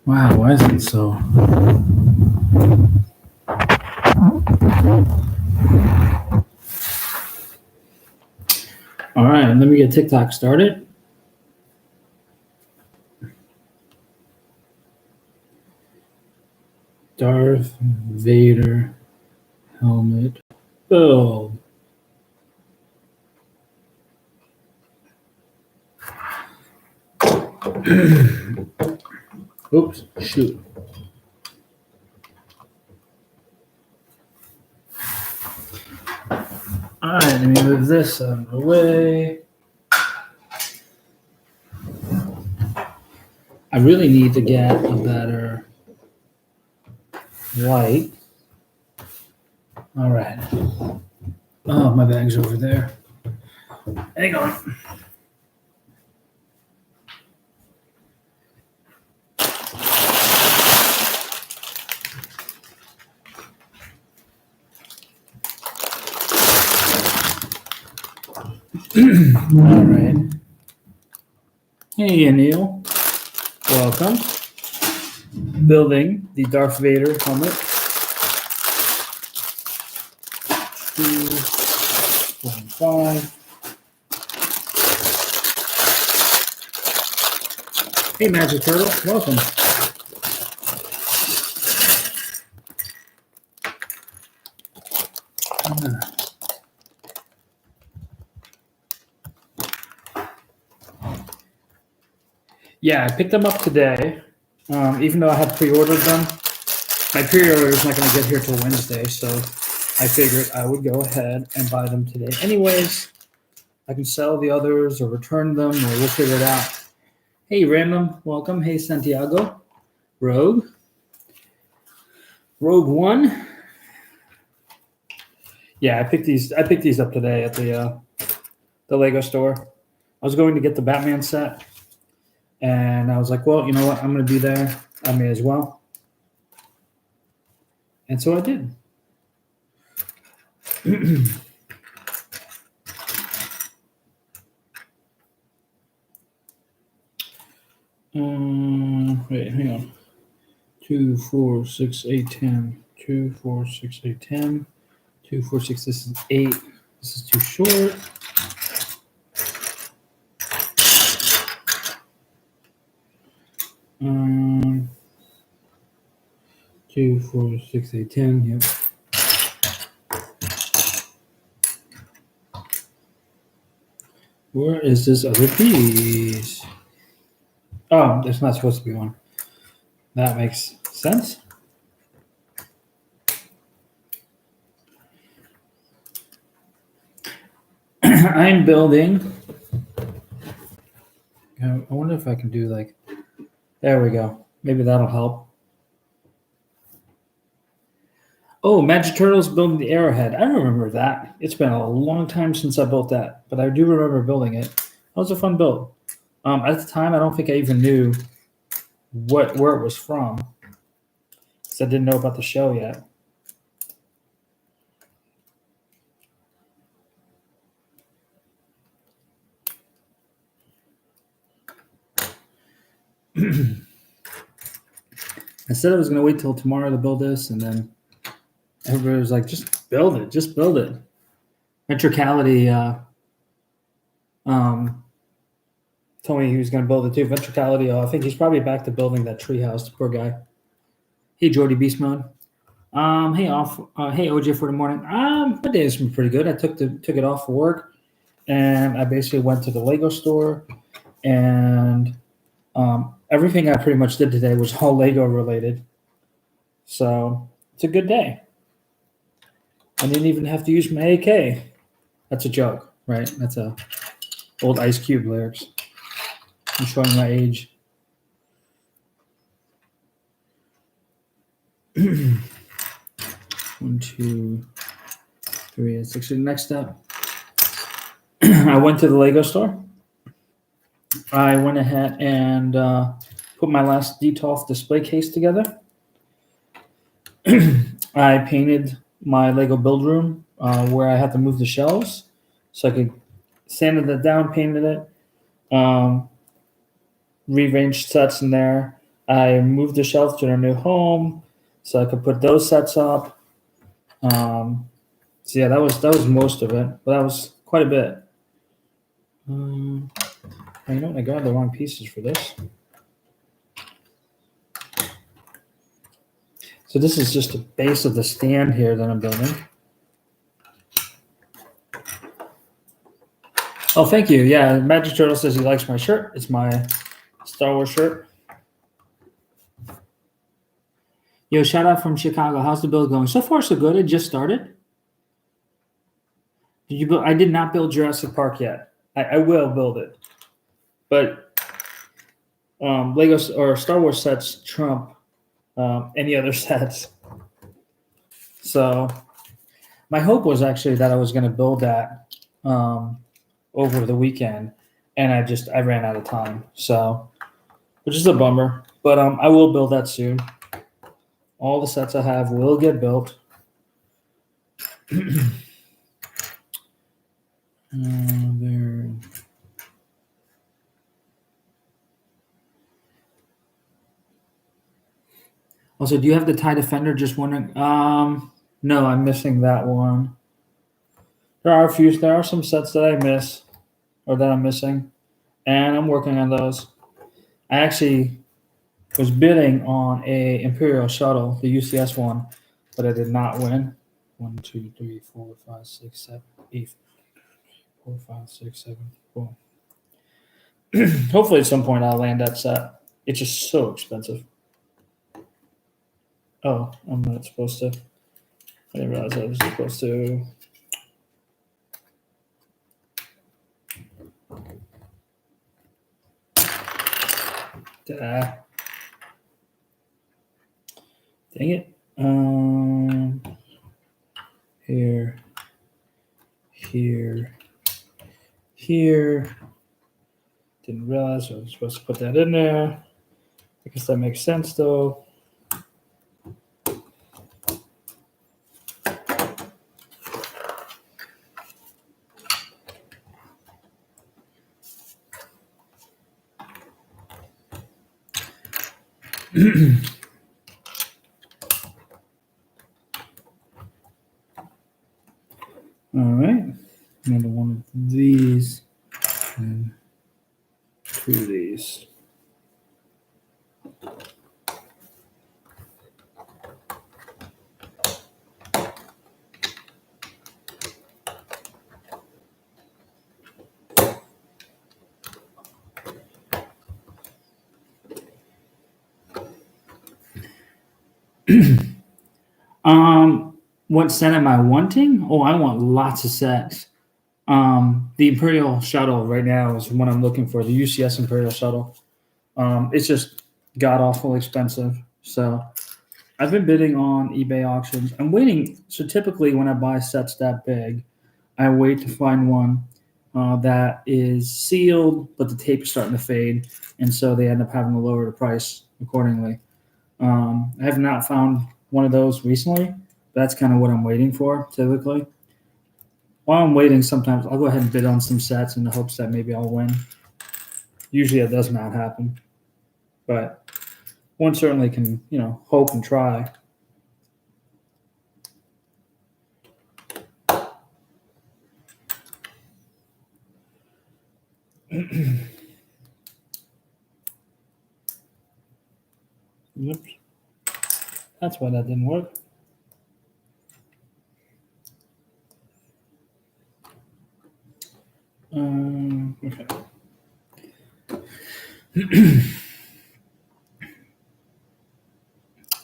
Wow, why is it so? All right, let me get TikTok started. Darth Vader helmet build. Oops, shoot. All right, let me move this out of the way. I really need to get a better light. All right. Oh, my bag's over there. Hang on. All right. Hey, Anil. Welcome. Building the Darth Vader helmet. 2.5. Hey, Magic Turtle. Welcome. Yeah, I picked them up today. Even though I had pre-ordered them, my pre-order is not going to get here till Wednesday, so I figured I would go ahead and buy them today. Anyways, I can sell the others or return them, or we'll figure it out. Hey, Random, welcome. Hey, Santiago. Rogue 1. Yeah, I picked these up today at the Lego store. I was going to get the Batman set, and I was like, well, you know what? I'm going to be there. I may as well. And so I did. Wait, hang on. 2, 4, 6, 8, 10. 2, 4, 6, 8, 10. 2, 4, 6. This is 8. This is too short. Um, 2, 4, 6, 8, 10. Yep. Where is this other piece? Oh, there's not supposed to be one. That makes sense. I'm building. I wonder if I can do like. There we go. Maybe that'll help. Oh, Magic Turtles building the Arrowhead. I remember that. It's been a long time since I built that, but I do remember building it. That was a fun build. At the time, I don't think I even knew where it was from, because I didn't know about the show yet. I said I was going to wait till tomorrow to build this, and then everybody was like, just build it. Just build it. Ventricality told me he was going to build it too. Ventricality, I think he's probably back to building that treehouse. Poor guy. Hey, Jordy Beast Mode. Hey, OJ for the morning. My day has been pretty good. I took it off for work, and I basically went to the Lego store, and everything I pretty much did today was all Lego related. So it's a good day. I didn't even have to use my AK. That's a joke, right? That's a old Ice Cube lyrics. I'm showing my age. 1, 2, 3, and 6. Next up, I went to the Lego store. I went ahead and put my last DTOF display case together. I painted my Lego build room where I had to move the shelves, so I could sanded it down, painted it, rearranged sets in there. I moved the shelf to their new home so I could put those sets up. So yeah, that was most of it, but that was quite a bit. You know what? I grabbed the wrong pieces for this. So this is just the base of the stand here that I'm building. Oh, thank you. Yeah, Magic Turtle says he likes my shirt. It's my Star Wars shirt. Yo, shout out from Chicago. How's the build going? So far, so good. It just started. Did you build? I did not build Jurassic Park yet. I will build it, but Lego or Star Wars sets trump any other sets. So my hope was actually that I was going to build that over the weekend, and I ran out of time. So, which is a bummer. But I will build that soon. All the sets I have will get built. There. Also, do you have the TIE Defender? Just wondering. No, I'm missing that one. There are some sets that I miss or that I'm missing, and I'm working on those. I actually was bidding on a Imperial shuttle, the UCS one, but I did not win. 1, 2, 3, 4, 5, 6, 7, 8, 4, 5, 6, 7, 4. Hopefully, at some point, I'll land that set. It's just so expensive. Oh, I'm not supposed to. I didn't realize I was supposed to. Dang it. Here. Didn't realize I was supposed to put that in there. I guess that makes sense, though. All right. Another one of these and 2 of these. What set am I wanting? Oh, I want lots of sets. The Imperial shuttle right now is what I'm looking for. The UCS Imperial shuttle. It's just god awful expensive. So I've been bidding on eBay auctions. I'm waiting. So typically, when I buy sets that big, I wait to find one that is sealed, but the tape is starting to fade, and so they end up having to lower the price accordingly. I have not found one of those recently. That's kind of what I'm waiting for typically. While I'm waiting, sometimes I'll go ahead and bid on some sets in the hopes that maybe I'll win. Usually it does not happen, but one certainly can, hope and try. Oops. That's why that didn't work. Okay.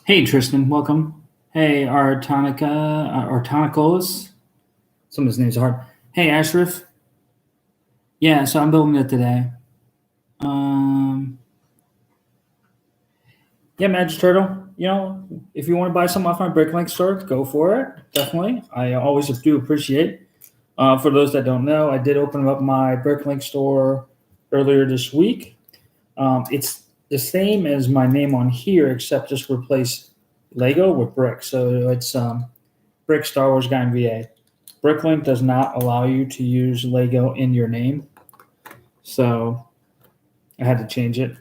Hey, Tristan, welcome. Hey, Artonicos. Some of his names are hard. Hey, Ashraf. Yeah, so I'm building it today. Yeah, Magic Turtle. If you want to buy some off my Bricklink store, go for it. Definitely. I always do appreciate. For those that don't know, I did open up my Bricklink store earlier this week. It's the same as my name on here, except just replace Lego with brick. So it's Brick Star Wars Guy in VA. Bricklink does not allow you to use Lego in your name, so I had to change it.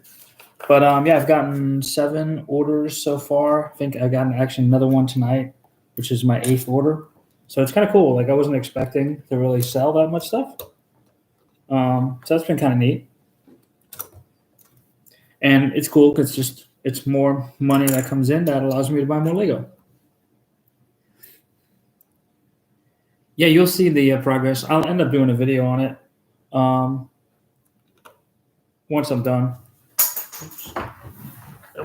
But yeah, I've gotten 7 orders so far. I think I got actually another one tonight, which is my 8th order. So it's kind of cool. Like I wasn't expecting to really sell that much stuff. So that's been kind of neat. And it's cool because it's more money that comes in that allows me to buy more Lego. Yeah, you'll see the progress. I'll end up doing a video on it once I'm done,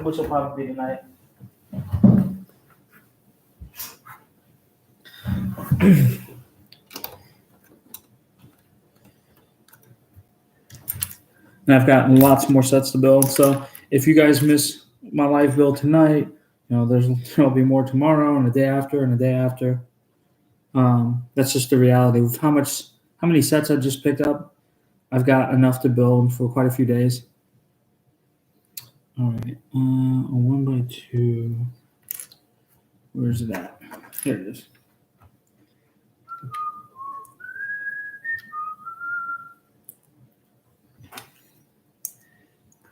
which will probably be tonight. And I've gotten lots more sets to build. So if you guys miss my live build tonight, there'll be more tomorrow and the day after and the day after. That's just the reality of how many sets I just picked up. I've got enough to build for quite a few days. All right, a 1x2. Where's it at? There it is.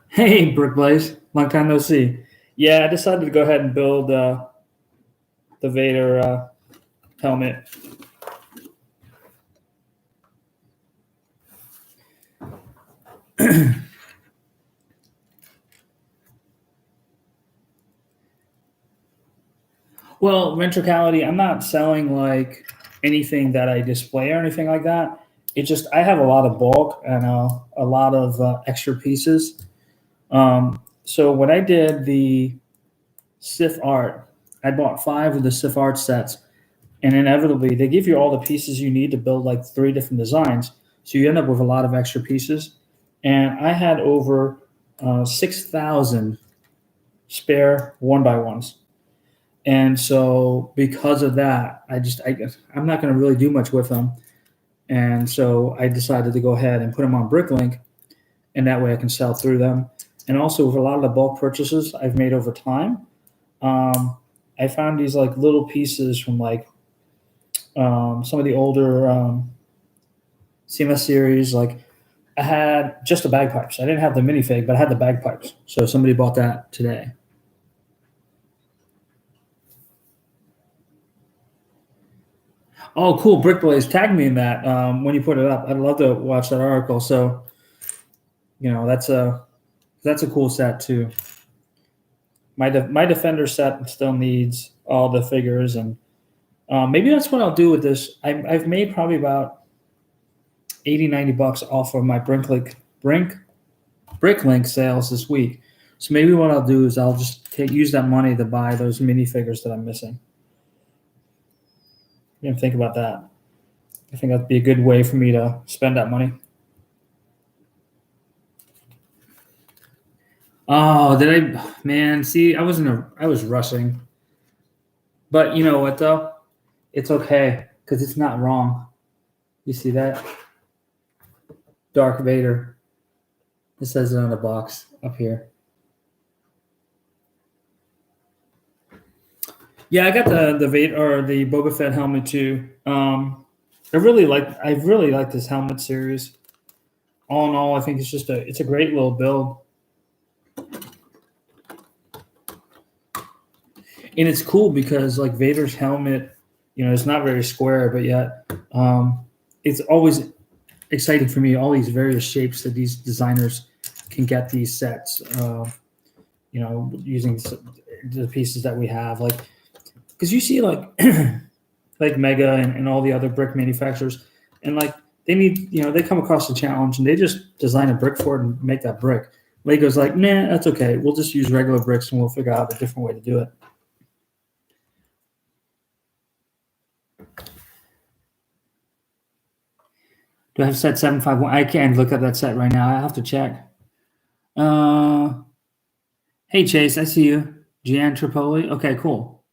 Hey, Brick Blaze, long time no see. Yeah, I decided to go ahead and build the Vader helmet. Well, Ventricality, I'm not selling like anything that I display or anything like that. It's just I have a lot of bulk and a lot of extra pieces. So when I did the Sith art, I bought 5 of the Sith art sets, and inevitably they give you all the pieces you need to build like 3 different designs. So you end up with a lot of extra pieces. And I had over 6,000 spare 1x1s. And so because of that, I'm not going to really do much with them. And so I decided to go ahead and put them on Bricklink, and that way I can sell through them. And also with a lot of the bulk purchases I've made over time, I found these like little pieces from like some of the older CMS series. Like I had just the bagpipes. I didn't have the minifig, but I had the bagpipes. So somebody bought that today. Oh, cool. Brick Blaze, tag me in that when you put it up. I'd love to watch that article. So, that's a cool set too. My Defender set still needs all the figures, and maybe that's what I'll do with this. I've made probably about $80-$90 off of my Bricklink sales this week. So maybe what I'll do is I'll just use that money to buy those minifigures that I'm missing. You didn't think about that. I think that'd be a good way for me to spend that money. Oh, man, see, I was rushing. But you know what though? It's okay because it's not wrong. You see that? Darth Vader. It says it on the box up here. Yeah, I got the Vader or the Boba Fett helmet too. I really like this helmet series. All in all, I think it's a great little build. And it's cool because like Vader's helmet, it's not very square, but yet it's always exciting for me, all these various shapes that these designers can get these sets, using the pieces that we have. Like, because you see like like Mega and all the other brick manufacturers, and like they come across a challenge and they just design a brick for it and make that brick. Lego's like, nah, that's okay. We'll just use regular bricks and we'll figure out a different way to do it. Do I have set 751? I can't look up that set right now. I have to check. Hey, Chase, I see you. Gian Tripoli. Okay, cool.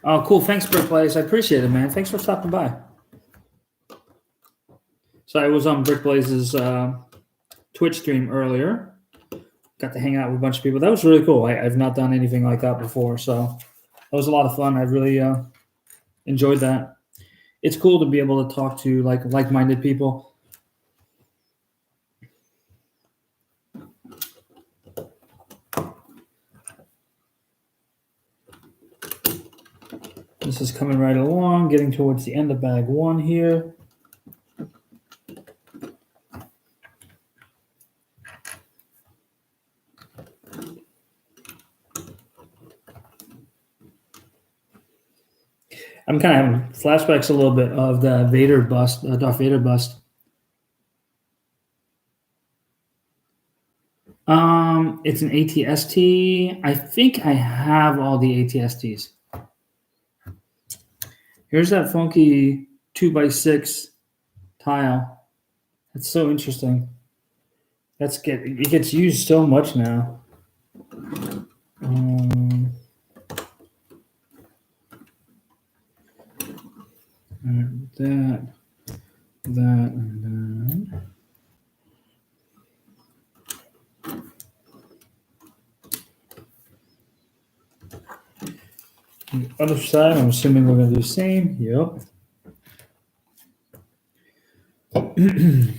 Oh, cool. Thanks, Brick Blaze. I appreciate it, man. Thanks for stopping by. So I was on Brick Blaze's Twitch stream earlier. Got to hang out with a bunch of people. That was really cool. I've not done anything like that before, so that was a lot of fun. I really enjoyed that. It's cool to be able to talk to like-minded people. This is coming right along, getting towards the end of bag 1 here. I'm kind of having flashbacks a little bit of the Vader bust, Darth Vader bust. It's an ATST. I think I have all the ATSTs. Here's that funky 2x6 tile. That's so interesting. It gets used so much now. That, and that. The other side, I'm assuming we're going to do the same. Yep. This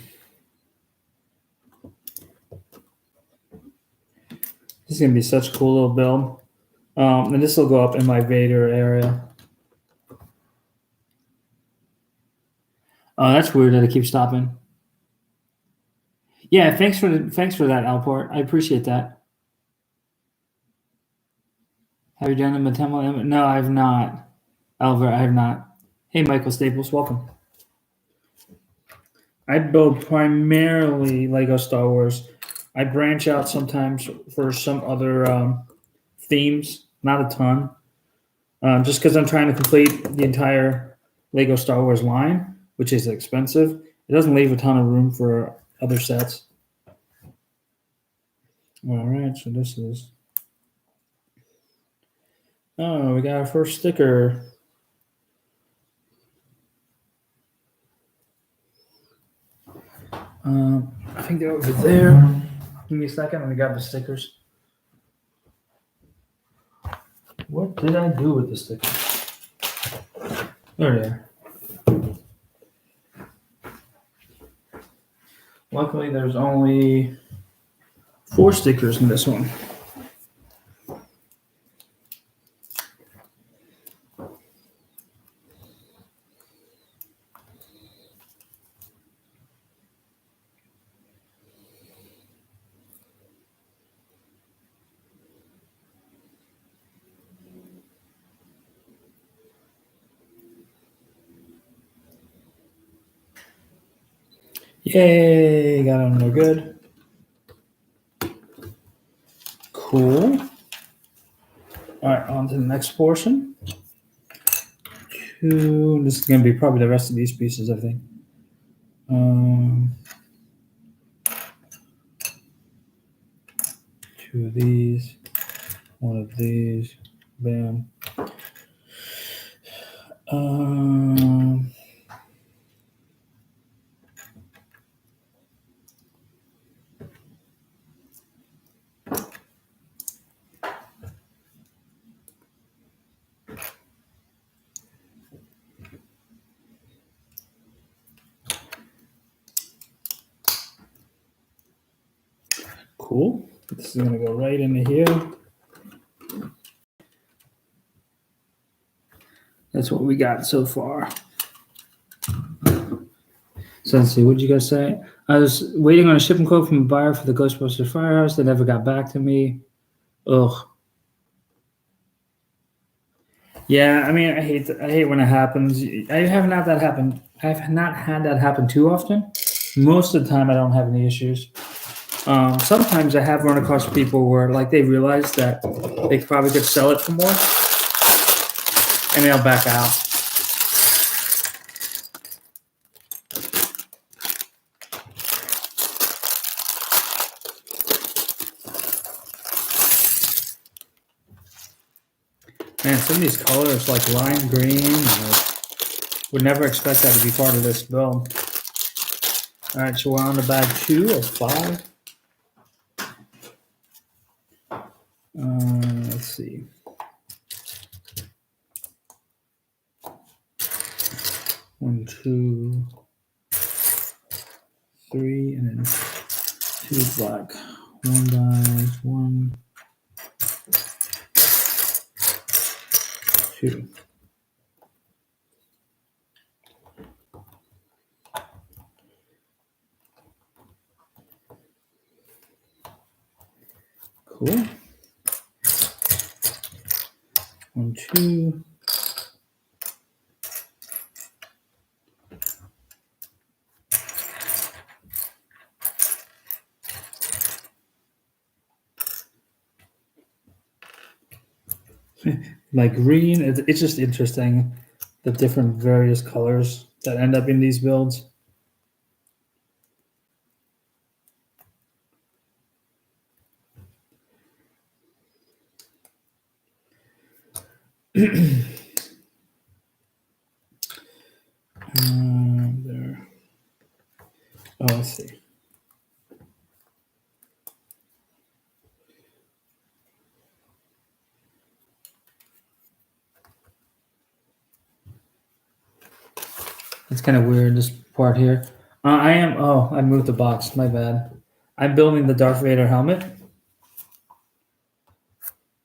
is going to be such a cool little build. And this will go up in my Vader area. Oh, that's weird that it keeps stopping. Yeah, thanks for that, Alport. I appreciate that. Have you done a Matemo? No, I have not. Alvar, I have not. Hey, Michael Staples, welcome. I build primarily Lego Star Wars. I branch out sometimes for some other themes, not a ton. Just because I'm trying to complete the entire Lego Star Wars line, which is expensive. It doesn't leave a ton of room for other sets. All right, so this is... Oh, we got our first sticker. I think they're over there. Give me a second, let me grab the stickers. What did I do with the stickers? There they are. Luckily, there's only 4 stickers in this one. Yay, got them, they're good. Cool. All right, on to the next portion. This is going to be probably the rest of these pieces, I think. 2 of these, 1 of these, bam. Cool. This is going to go right into here. That's what we got so far. So let's see, what did you guys say? I was waiting on a shipping quote from a buyer for the Ghostbusters Firehouse. They never got back to me. Ugh. Yeah, I mean, I hate when it happens. I have not had that happen too often. Most of the time, I don't have any issues. Sometimes I have run across people where, like, they realize that they probably could sell it for more, and they'll back out. Man, some of these colors, like lime green, would never expect that to be part of this build. All right, so we're on to bag 2 of 5. Let's see. One, 2, 3, and then 2 black. 1 dies, 1, 2. Cool. 1, 2. Like green, it's just interesting the different various colors that end up in these builds. There. Oh, let's see. It's kind of weird, this part here. I moved the box. My bad. I'm building the Darth Vader helmet.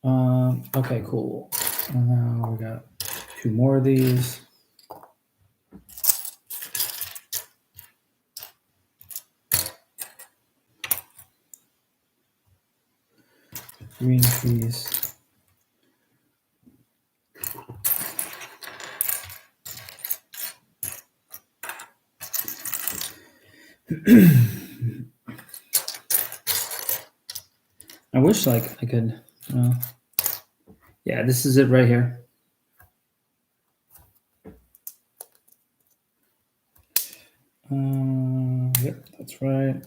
Okay, cool. And now we got 2 more of these. Green piece. I wish I could. Yeah, this is it right here. Yep, that's right.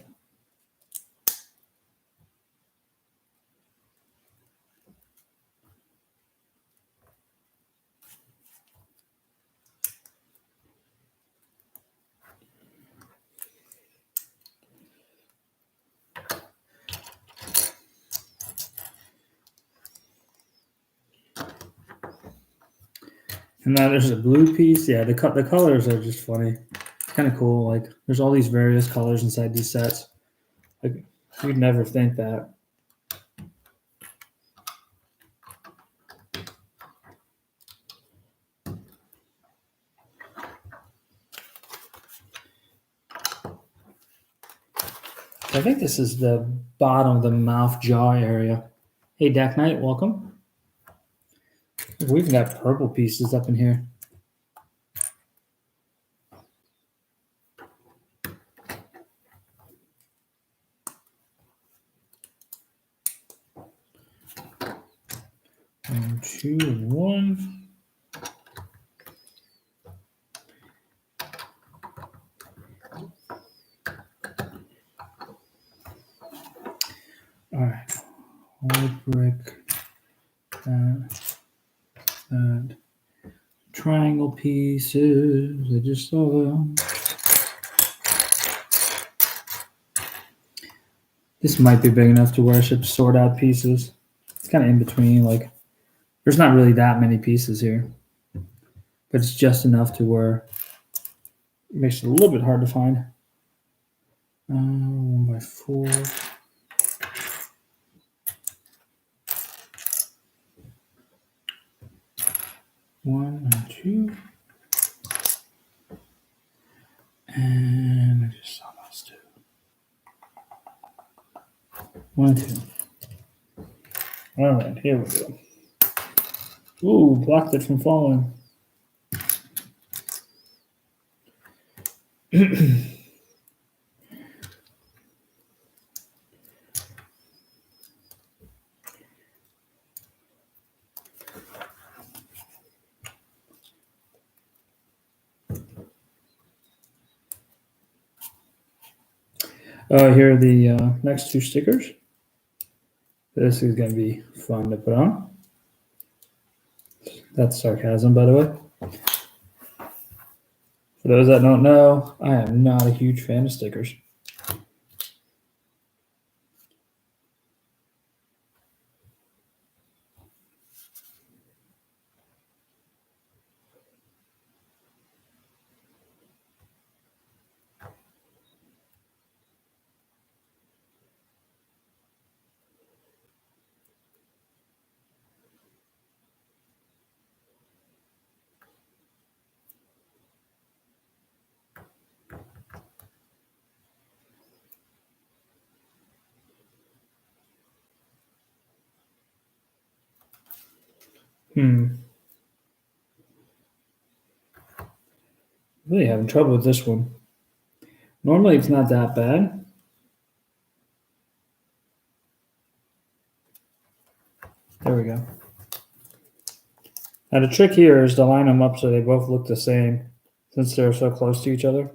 And now there's a blue piece. Yeah, the colors are just funny. It's kind of cool. Like there's all these various colors inside these sets. Like you'd never think that. I think this is the bottom of the mouth jaw area. Hey, Dak Knight, welcome. We've got purple pieces up in here. One, 2, and 1. All right. White brick. That. Triangle pieces. I just saw them. This might be big enough to worship sort out pieces. It's kind of in between. Like, there's not really that many pieces here, but it's just enough to where it makes it a little bit hard to find. 1 by 4. One and 2. And I just saw those 2. 1 and 2. All right, here we go. Ooh, blocked it from falling. Here are the next 2 stickers. This is going to be fun to put on. That's sarcasm, by the way. For those that don't know, I am not a huge fan of stickers. Really having trouble with this one. Normally it's not that bad. There we go. Now the trick here is to line them up so they both look the same, since they're so close to each other.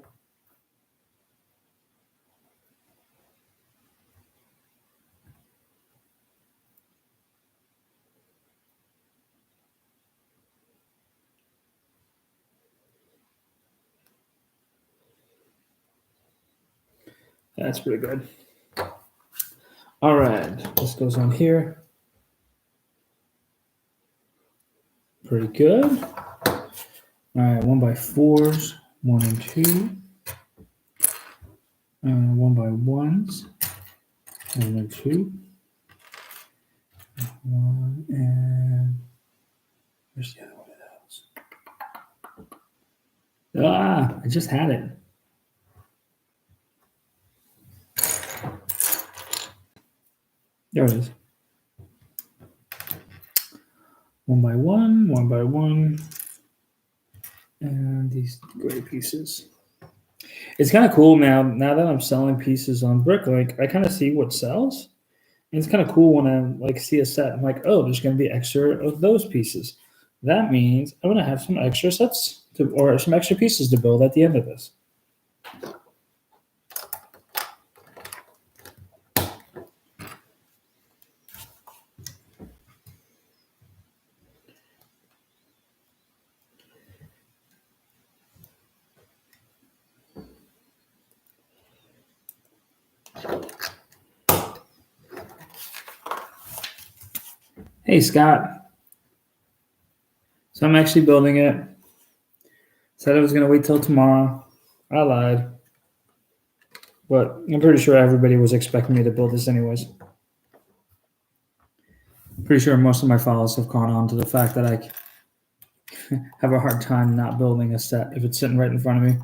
That's pretty good. All right, this goes on here. Pretty good. All right, 1x4s, 1 and 2. 1x1s, 1 and 2. 1 and where's the other one of those? I just had it. There it is. 1x1, 1x1, and these gray pieces. It's kind of cool now that I'm selling pieces on Bricklink, I kind of see what sells. And it's kind of cool when I see a set. I'm like, oh, there's going to be extra of those pieces. That means I'm going to have some extra sets or some extra pieces to build at the end of this. Hey, Scott. So I'm actually building it. Said I was going to wait till tomorrow. I lied. But I'm pretty sure everybody was expecting me to build this anyways. Pretty sure most of my followers have gone on to the fact that I have a hard time not building a set if it's sitting right in front of me.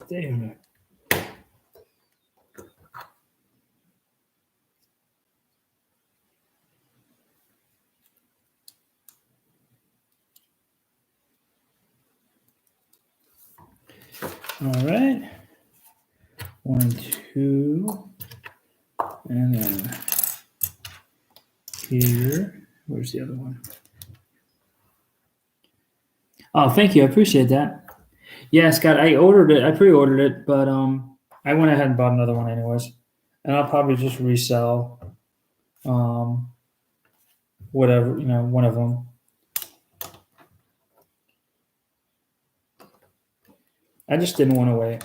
Damn it. All right. 1 and 2. And then here. Where's the other one? Oh, thank you. I appreciate that. Yeah, Scott, I ordered it. I pre-ordered it, but I went ahead and bought another one anyways. And I'll probably just resell whatever, one of them. I just didn't want to wait.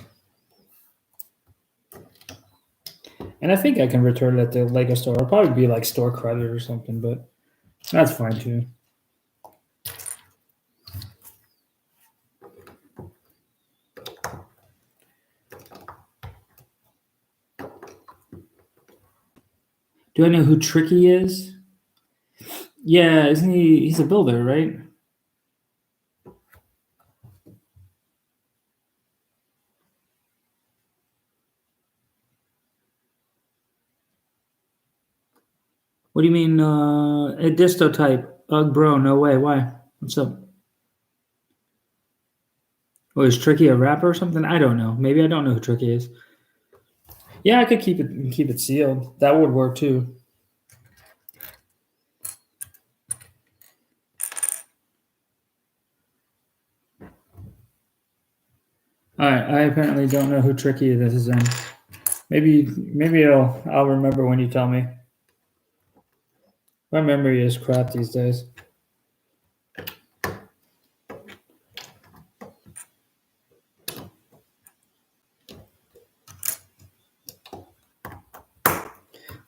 And I think I can return it at the Lego store. It'll probably be like store credit or something, but that's fine too. Do I know who Tricky is? Yeah, isn't he? He's a builder, right? What do you mean, a disto type? Ugh, bro, no way. Why? What's up? Oh, is Tricky a rapper or something? I don't know. Maybe I don't know who Tricky is. Yeah, I could keep it sealed. That would work too. All right, I apparently don't know who Tricky this is in. Maybe I'll remember when you tell me. My memory is crap these days.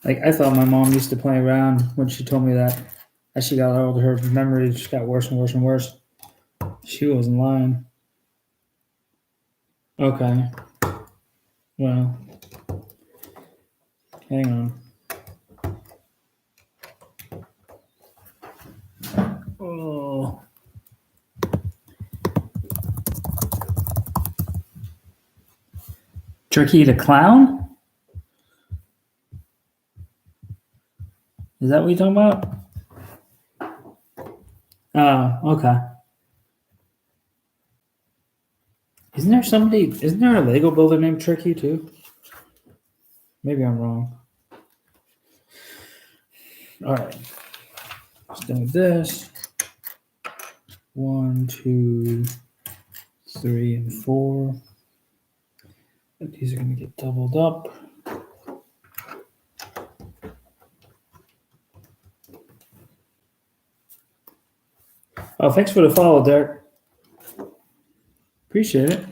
Like, I thought my mom used to play around when she told me that. As she got older, her memory just got worse and worse and worse. She wasn't lying. Okay. Well, hang on. Oh. Tricky the Clown? Is that what you're talking about? Oh, okay. Isn't there a Lego builder named Tricky too? Maybe I'm wrong. All right. Let's do this. 1, 2, 3, and 4. These are going to get doubled up. Oh, thanks for the follow, Derek. Appreciate it.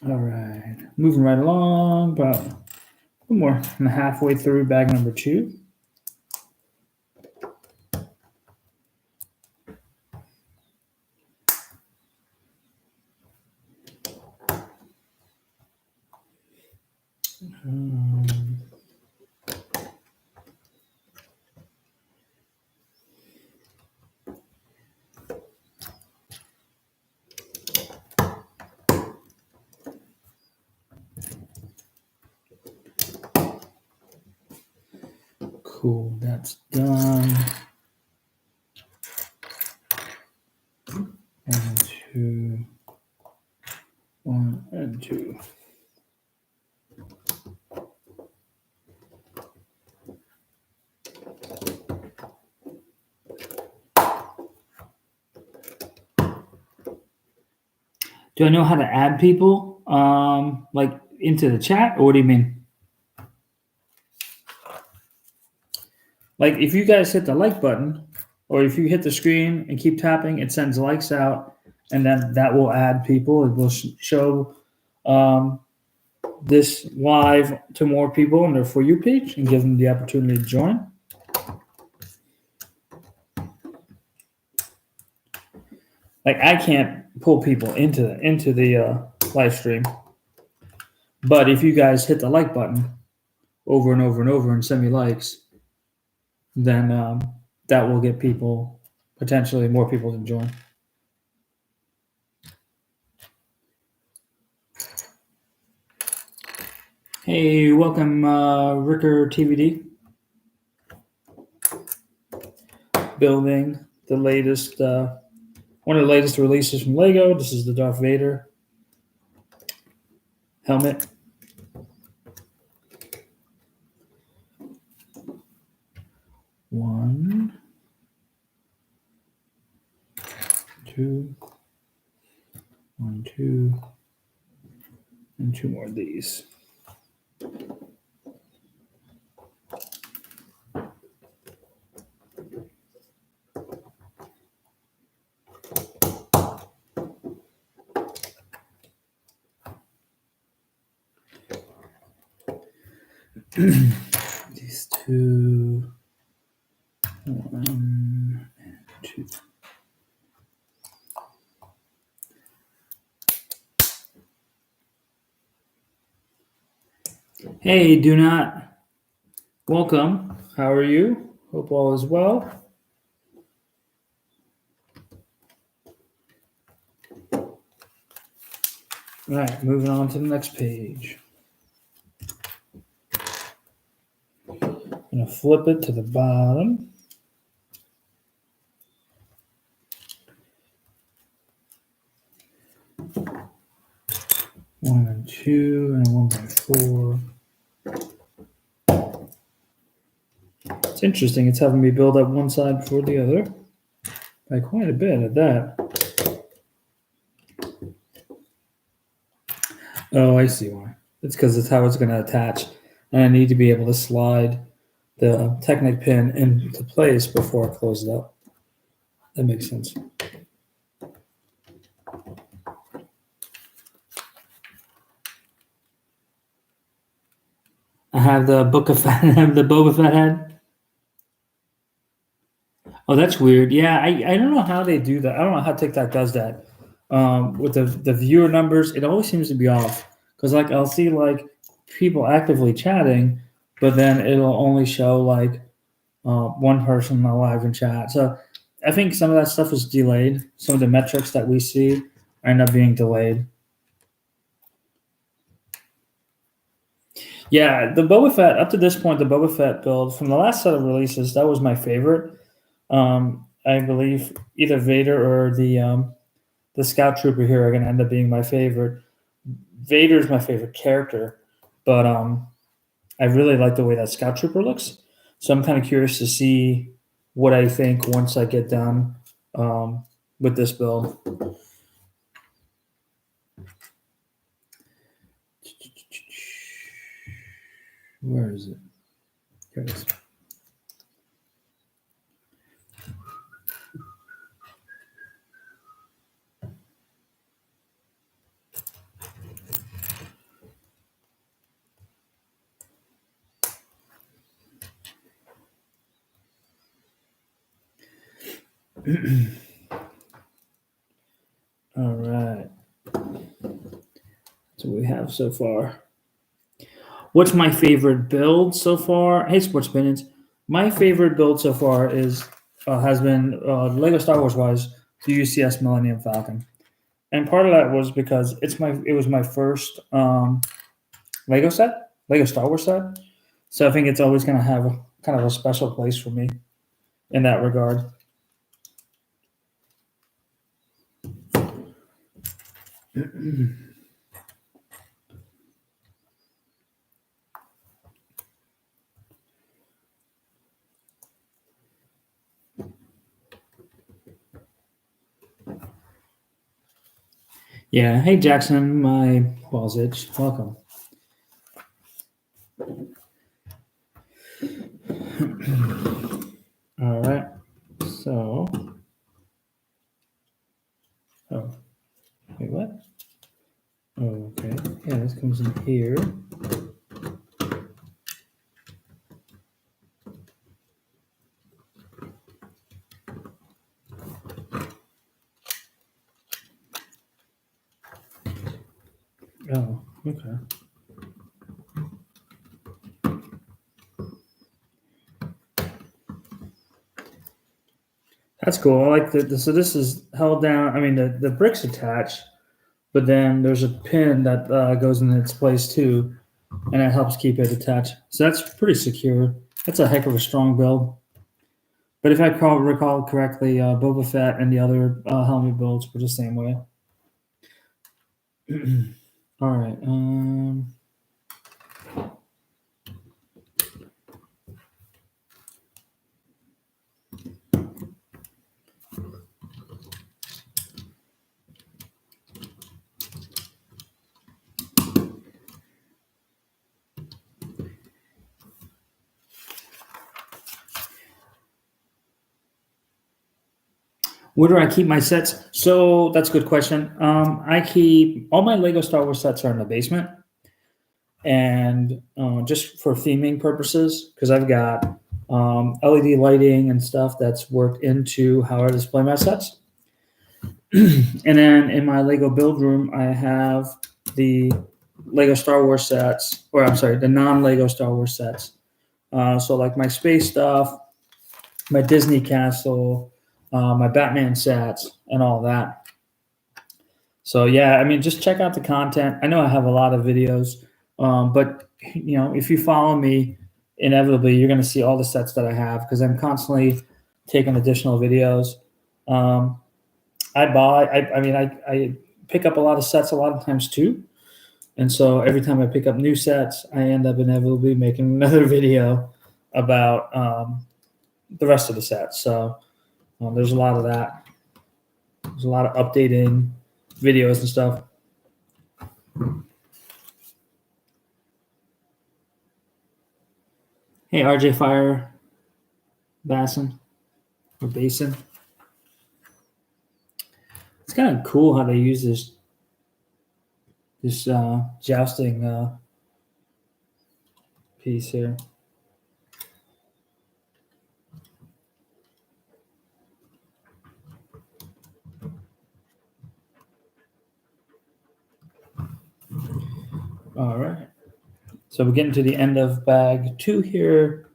All right. Moving right along. About more than halfway through bag number 2. Cool, that's done. 1, 2, 1, and 2. Do I know how to add people, like into the chat, or what do you mean? Like if you guys hit the like button, or if you hit the screen and keep tapping, it sends likes out, and then that will add people. It will show this live to more people on their For You page and give them the opportunity to join. Like I can't pull people into the live stream, but if you guys hit the like button over and over and over and send me likes, then that will get people, potentially more people to join. Hey, welcome, Ricker TVD. Building the latest, one of the latest releases from Lego. This is the Darth Vader helmet. One, 2, 1, 2, and 2 more of these. These 2, 1, and 2. Hey, do not. Welcome. How are you? Hope all is well. All right, moving on to the next page. I'm going to flip it to the bottom. One and 2 and 1 by 4. It's interesting. It's having me build up one side before the other by quite a bit at that. Oh, I see why. It's because it's how it's going to attach. And I need to be able to slide the Technic pin into place before I close it up. That makes sense. have the Book of Fett, have the Boba Fett head. Oh, that's weird. Yeah, I don't know how they do that. I don't know how TikTok does that. With the viewer numbers, it always seems to be off. Because like I'll see like people actively chatting, but then it'll only show like one person alive in chat. So I think some of that stuff is delayed. Some of the metrics that we see end up being delayed. Yeah, the Boba Fett, up to this point, the Boba Fett build from the last set of releases, that was my favorite. I believe either Vader or the Scout Trooper here are going to end up being my favorite. Vader's my favorite character, but I really like the way that Scout Trooper looks. So I'm kind of curious to see what I think once I get done with this build. Where is it? Here it is. All right. That's what we have so far. What's my favorite build so far? Hey, Sports Opinions. My favorite build so far has been Lego Star Wars wise the UCS Millennium Falcon, and part of that was because it was my first Lego Star Wars set. So I think it's always going to have kind of a special place for me in that regard. Yeah. Hey, Jackson, my balls itch. Welcome. All right. So, oh, wait, what? Oh, okay. Yeah, this comes in here. Oh, okay. That's cool. I like so this is held down. I mean, the bricks attached, but then there's a pin that goes in its place too, and it helps keep it attached. So that's pretty secure. That's a heck of a strong build. But if I recall correctly, Boba Fett and the other helmet builds were the same way. All right. Where do I keep my sets? So that's a good question. I keep all my Lego Star Wars sets are in the basement, and just for theming purposes, because I've got LED lighting and stuff that's worked into how I display my sets. And then in my Lego build room, I have the Lego Star Wars sets, or I'm sorry, the non-Lego Star Wars sets. So like my space stuff, my Disney castle, my Batman sets, and all that. So yeah, I mean, just check out the content. I know I have a lot of videos, but if you follow me, inevitably you're going to see all the sets that I have because I'm constantly taking additional videos. I pick up a lot of sets a lot of times too. And so every time I pick up new sets, I end up inevitably making another video about the rest of the sets. So there's a lot of that. There's a lot of updating videos and stuff. Hey, RJ Fire Basin or Basin. It's kind of cool how they use this jousting piece here. All right. So we're getting to the end of bag 2 here.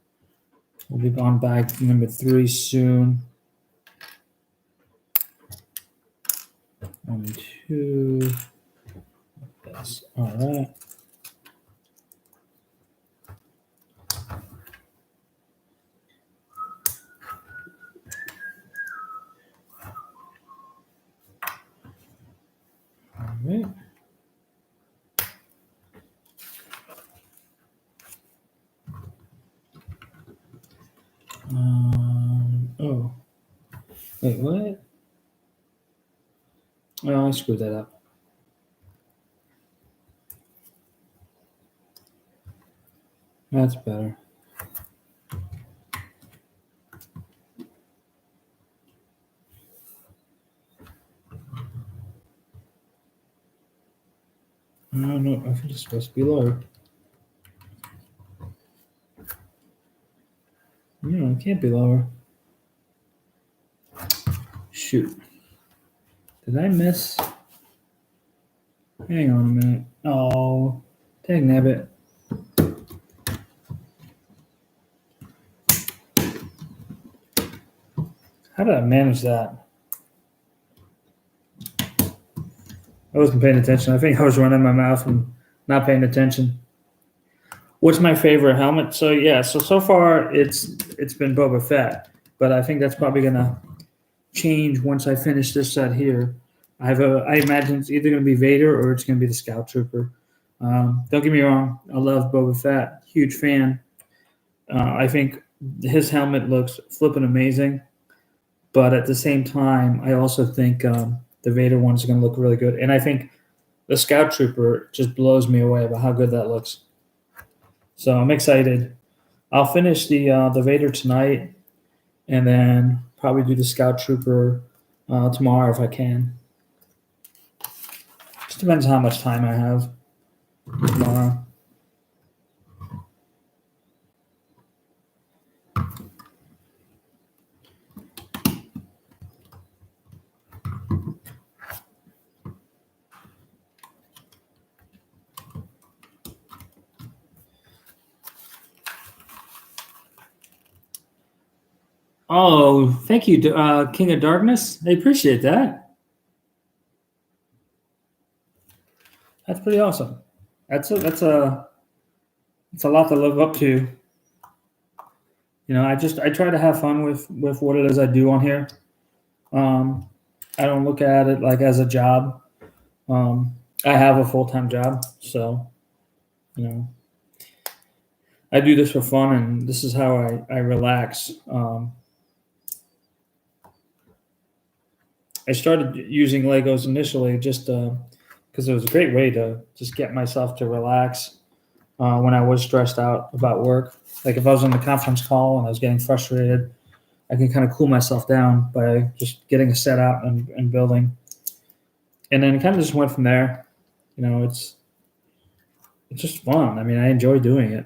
We'll be on bag number 3 soon. 1, 2. Yes. All right. All right. Oh. Wait, what? Oh, I screwed that up. That's better. No, I think it's supposed to be lower. No, it can't be lower. Shoot. Did I miss? Hang on a minute. Oh, dang nabbit. How did I manage that? I wasn't paying attention. I think I was running my mouth and not paying attention. What's my favorite helmet? So yeah, so far it's been Boba Fett, but I think that's probably gonna change once I finish this set here. I imagine it's either gonna be Vader or it's gonna be the Scout Trooper. Don't get me wrong, I love Boba Fett, huge fan. I think his helmet looks flippin' amazing, but at the same time, I also think the Vader one's gonna look really good, and I think the Scout Trooper just blows me away about how good that looks. So I'm excited. I'll finish the Vader tonight, and then probably do the Scout Trooper tomorrow if I can. Just depends on how much time I have tomorrow. Oh, thank you, King of Darkness. I appreciate that. That's pretty awesome. That's a lot to live up to. You know, I try to have fun with what it is I do on here. I don't look at it like as a job. I have a full-time job, so you know, I do this for fun, and this is how I relax. I started using Legos initially just because it was a great way to just get myself to relax when I was stressed out about work. Like if I was on the conference call and I was getting frustrated, I can kind of cool myself down by just getting a set out and building. And then it kind of just went from there. You know, it's just fun. I mean, I enjoy doing it.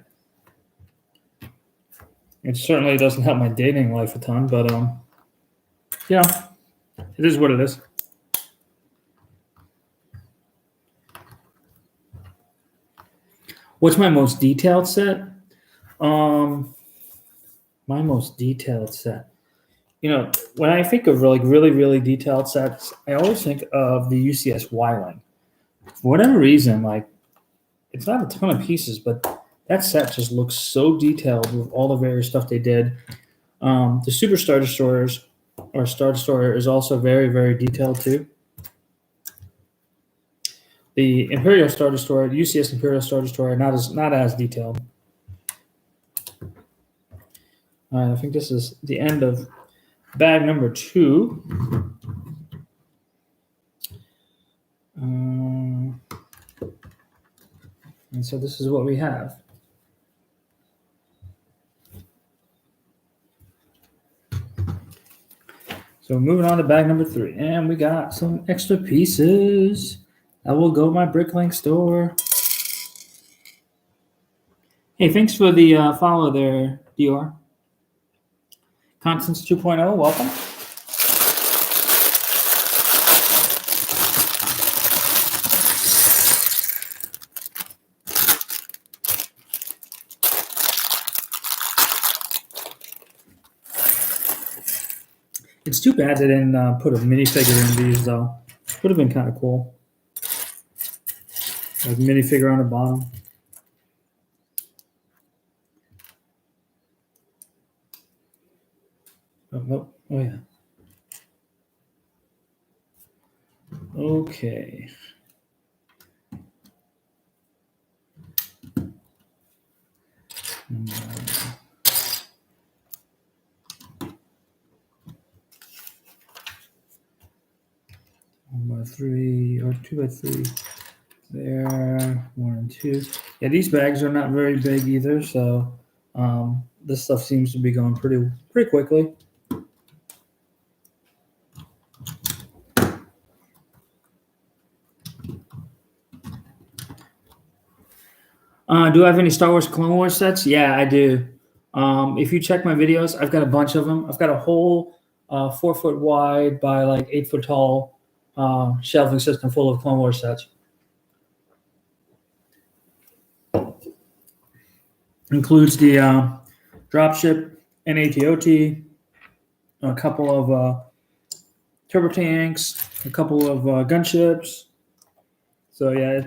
It certainly doesn't help my dating life a ton, but you know, it is what it is. What's my most detailed set? My most detailed set. You know, when I think of like really detailed sets, I always think of the UCS Y-Wing. For whatever reason, like it's not a ton of pieces, but that set just looks so detailed with all the various stuff they did. The Super Star Destroyers or Star Destroyer is also very detailed too. The Imperial Star Destroyer, the UCS Imperial Star Destroyer, not as detailed. All right, I think this is the end of bag number 2. And so this is what we have. So moving on to bag number 3, and we got some extra pieces. I will go to my Bricklink store. Hey, thanks for the follow there, Dior. Constance 2.0, welcome. It's too bad they didn't put a minifigure in these, though. Would have been kind of cool. Like minifigure on the bottom. Oh yeah. Okay. One by three or two by three. There, 1 and 2. Yeah, these bags are not very big either, so this stuff seems to be going pretty quickly. Do I have any Star Wars Clone Wars sets? Yeah, I do. If you check my videos, I've got a bunch of them. I've got a whole 4 foot wide by like 8 foot tall shelving system full of Clone Wars sets. Includes the dropship, NATOT, a couple of turbo tanks, a couple of gunships. So yeah,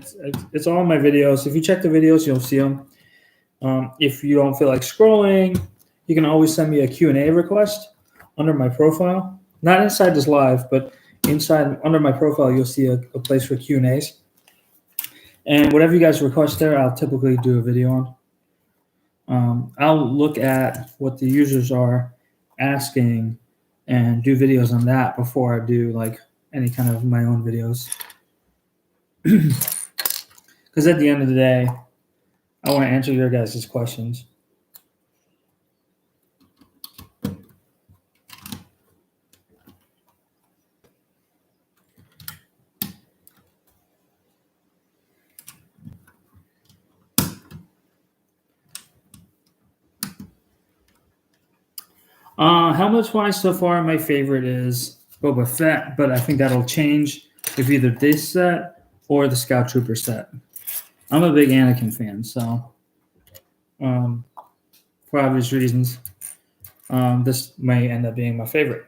it's all in my videos. If you check the videos, you'll see them. If you don't feel like scrolling, you can always send me a Q&A request under my profile. Not inside this live, but inside under my profile, you'll see a place for Q&As. And whatever you guys request there, I'll typically do a video on. I'll look at what the users are asking and do videos on that before I do like any kind of my own videos. Because at the end of the day, I want to answer your guys' questions. Helmets-wise, so far, my favorite is Boba Fett, but I think that'll change with either this set or the Scout Trooper set. I'm a big Anakin fan, so for obvious reasons, this may end up being my favorite.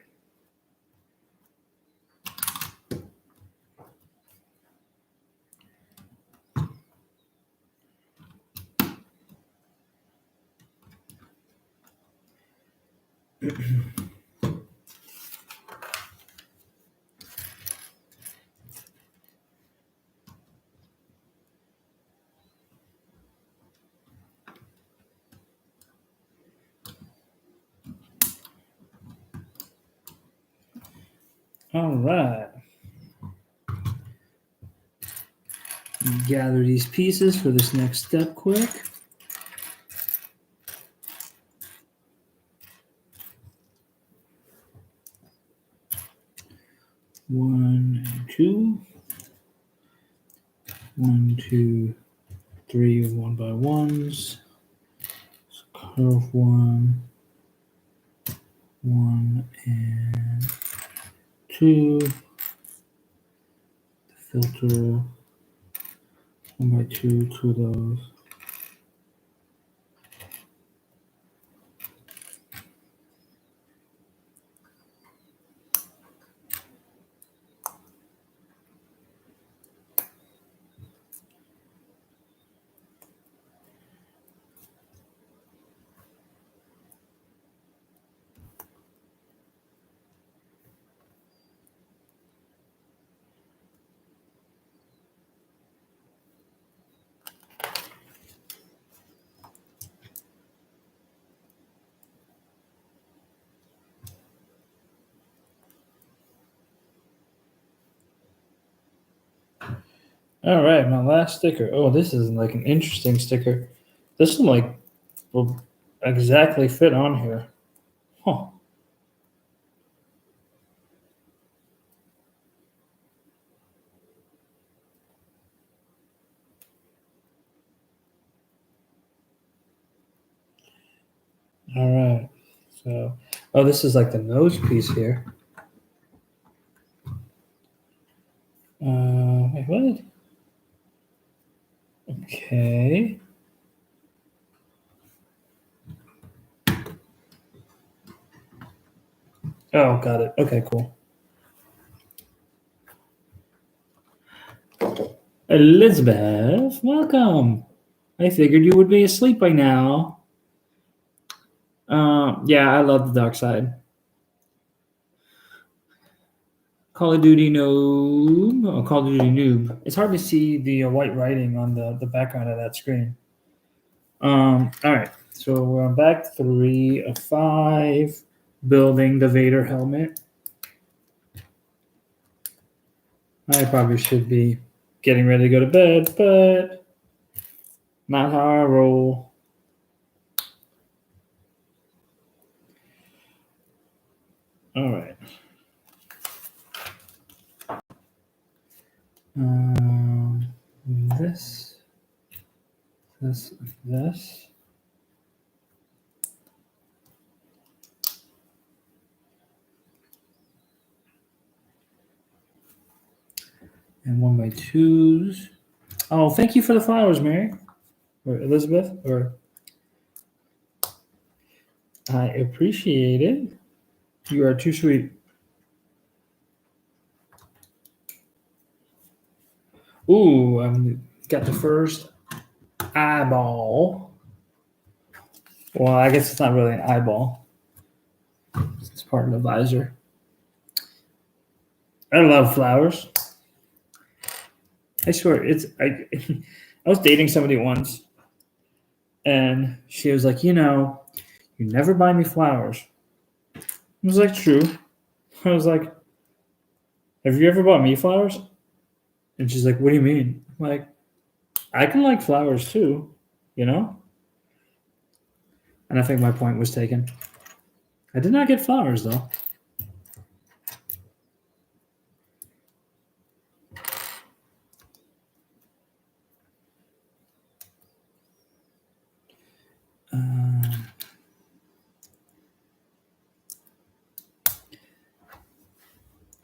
All right. Gather these pieces for this next step quick. One and two. 1, 2, 3 one by ones. Curve one. 1 and 2. The filter 1 by 2 of those. All right, my last sticker. Oh, this is like an interesting sticker. This one like will exactly fit on here. Huh. All right. So, oh, this is like the nose piece here. Wait, what? Okay. Oh, got it. Okay, cool. Elizabeth, welcome. I figured you would be asleep by now. Yeah, I love the dark side. Call of Duty noob. Oh, Call of Duty noob. It's hard to see the white writing on the background of that screen. All right. So we're on back 3 of 5, building the Vader helmet. I probably should be getting ready to go to bed, but not how I roll. All right. This, this. And 1x2s. Oh, thank you for the flowers, Mary. Or Elizabeth. Or I appreciate it. You are too sweet. Ooh, got the first eyeball. Well, I guess it's not really an eyeball. It's part of the visor. I love flowers. I swear, I was dating somebody once, and she was like, you never buy me flowers. I was like, true. I was like, have you ever bought me flowers? And she's like, what do you mean? I'm like, I can like flowers too, you know? And I think my point was taken. I did not get flowers though.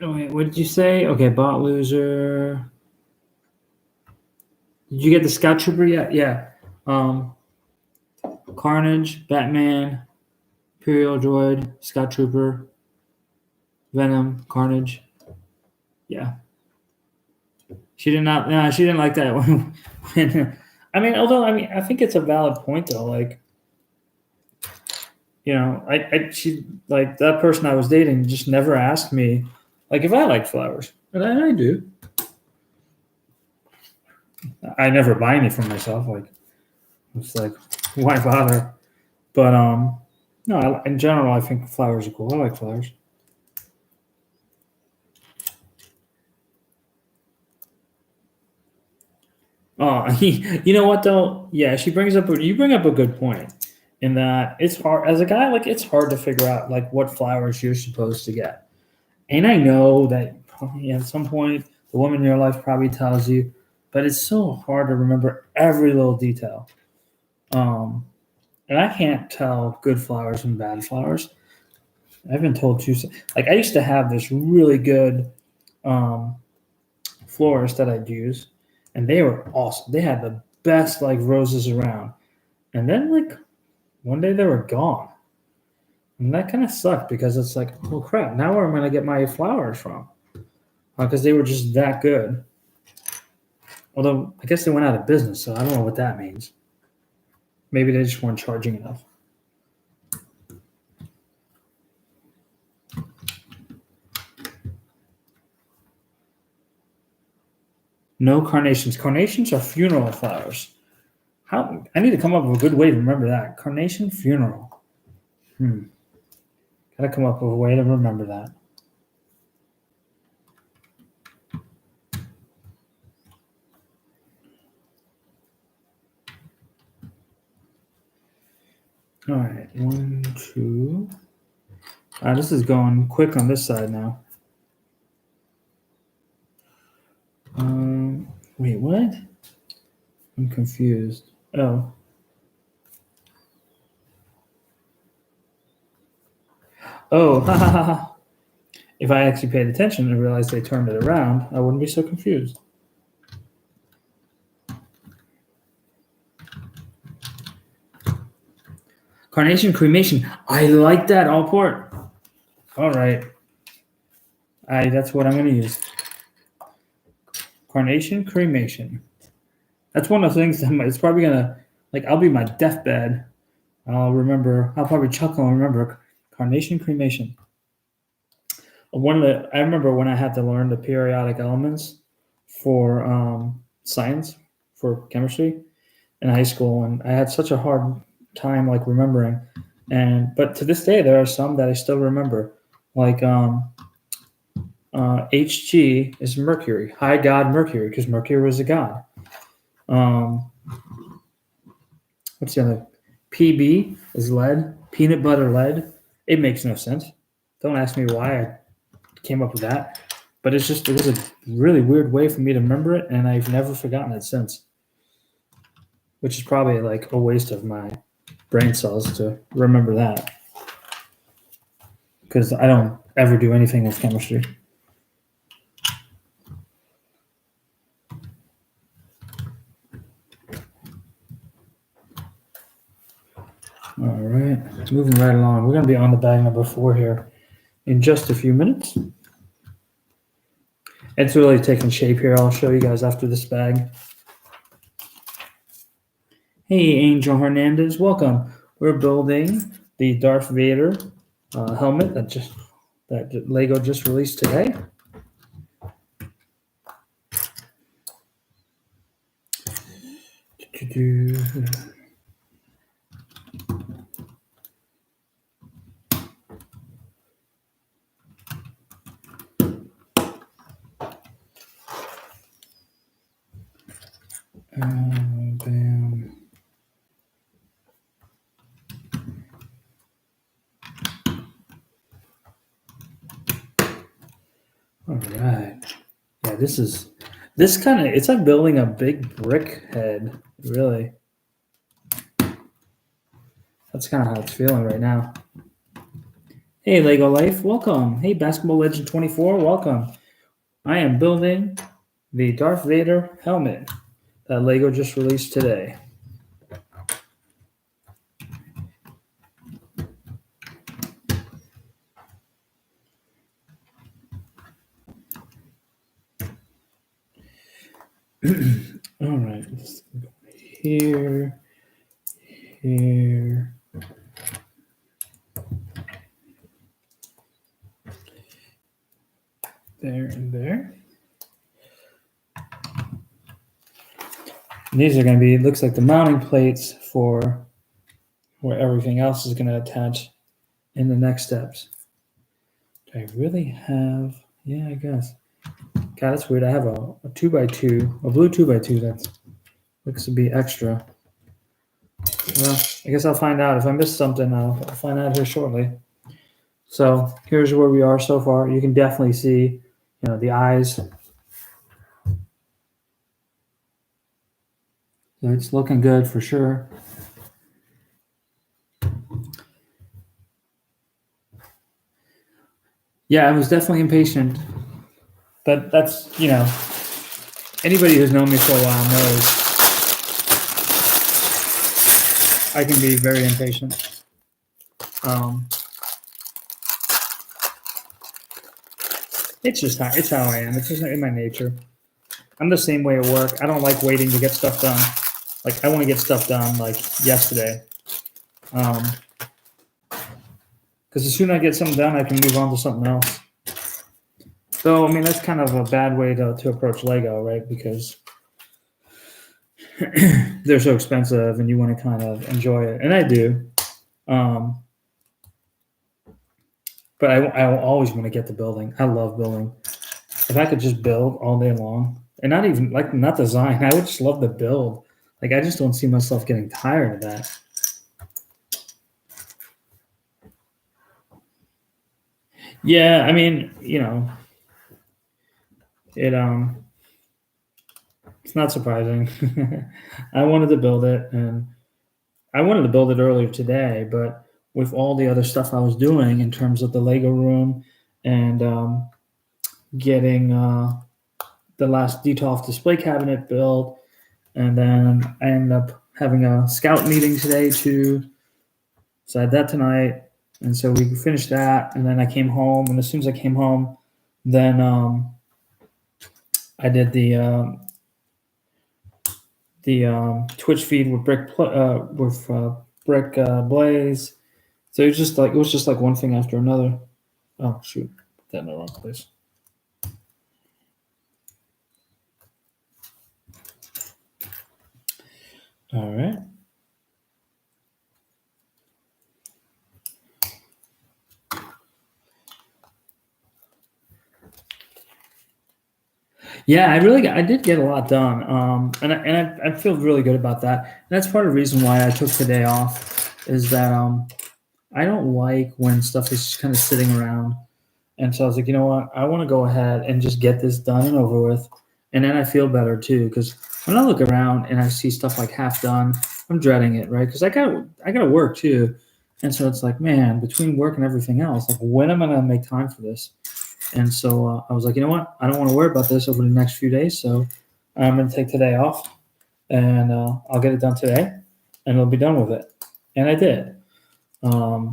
Oh wait, what did you say? Okay, bot loser. Did you get the Scout Trooper yet? Yeah. Carnage, Batman, Imperial Droid, Scout Trooper, Venom, Carnage. Yeah. She did not. No, she didn't like that one. I think it's a valid point though. Like, she like that person I was dating just never asked me, like, if I like flowers, and I do. I never buy any for myself. Like, it's like, why bother? But no. In general, I think flowers are cool. I like flowers. Oh, you know what though? Yeah, you bring up a good point in that it's hard as a guy. Like, it's hard to figure out like what flowers you're supposed to get. And I know that probably at some point the woman in your life probably tells you, but it's so hard to remember every little detail. And I can't tell good flowers from bad flowers. I've been told too. Like, I used to have this really good um, florist that I'd use, and they were awesome. They had the best like roses around, and then like one day they were gone, and that kind of sucked because it's like, oh crap! Now where am I gonna get my flowers from? Because they were just that good. Although I guess they went out of business, so I don't know what that means. Maybe they just weren't charging enough. No carnations. Carnations are funeral flowers. How I need to come up with a good way to remember that. Carnation funeral. Gotta come up with a way to remember that. All right, 1, 2. This is going quick on this side now. Wait, what? I'm confused. Oh. Oh, ha ha ha ha. If I actually paid attention and realized they turned it around, I wouldn't be so confused. Carnation cremation. I like that all port. All right. That's what I'm going to use. Carnation cremation. That's one of the things that it's probably going to, like, I'll be my deathbed. I'll probably chuckle and remember carnation cremation. I remember when I had to learn the periodic elements for science, for chemistry in high school, and I had such a hard time like remembering. But to this day, there are some that I still remember, like Hg is Mercury, high god Mercury, because Mercury was a god. What's the other? Pb is lead, peanut butter lead. It makes no sense. Don't ask me why I came up with that, but it was a really weird way for me to remember it, and I've never forgotten it since. Which is probably like a waste of my brain cells to remember that, because I don't ever do anything with chemistry. All right, moving right along. We're going to be on the bag number 4 here in just a few minutes. It's really taking shape here. I'll show you guys after this bag. Hey, Angel Hernandez, welcome. We're building the Darth Vader helmet that Lego just released today. Bam. All right. Yeah, it's like building a big brick head, really. That's kind of how it's feeling right now. Hey, Lego Life, welcome. Hey, Basketball Legend 24, welcome. I am building the Darth Vader helmet that Lego just released today. All right, let's go here, here. There and there. And these are going to be, it looks like the mounting plates for where everything else is going to attach in the next steps. Do I really have, yeah, I guess. God, that's weird. I have a 2x2, a blue 2x2 that looks to be extra. Well, I guess I'll find out. If I missed something, I'll find out here shortly. So here's where we are so far. You can definitely see, the eyes. So it's looking good for sure. Yeah, I was definitely impatient. But that's, anybody who's known me for a while knows I can be very impatient. It's how I am. It's just in my nature. I'm the same way at work. I don't like waiting to get stuff done. Like, I want to get stuff done like yesterday. Because as soon as I get something done, I can move on to something else. So, I mean, that's kind of a bad way to approach Lego, right? Because they're so expensive and you want to kind of enjoy it. And I do. But I always want to get to building. I love building. If I could just build all day long, and not design, I would just love to build. Like, I just don't see myself getting tired of that. Yeah, I mean, it's not surprising. I wanted to build it, and I wanted to build it earlier today, but with all the other stuff I was doing in terms of the Lego room and getting the last Detolf display cabinet built. And then I ended up having a scout meeting today too. So I had that tonight. And so we finished that. And then I came home. And as soon as I came home, then I did the Twitch feed with Brick Blaze. So it was just like one thing after another. Oh shoot, put that in the wrong place. All right. Yeah, I did get a lot done, and I feel really good about that. And that's part of the reason why I took today off is that I don't like when stuff is just kind of sitting around. And so I was like, you know what? I want to go ahead and just get this done and over with. And then I feel better too, because when I look around and I see stuff like half done, I'm dreading it, right? Because I got to work too. And so it's like, man, between work and everything else, like when am I going to make time for this? And so I was like, you know what? I don't want to worry about this over the next few days. So I'm going to take today off and I'll get it done today and I'll be done with it. And I did. I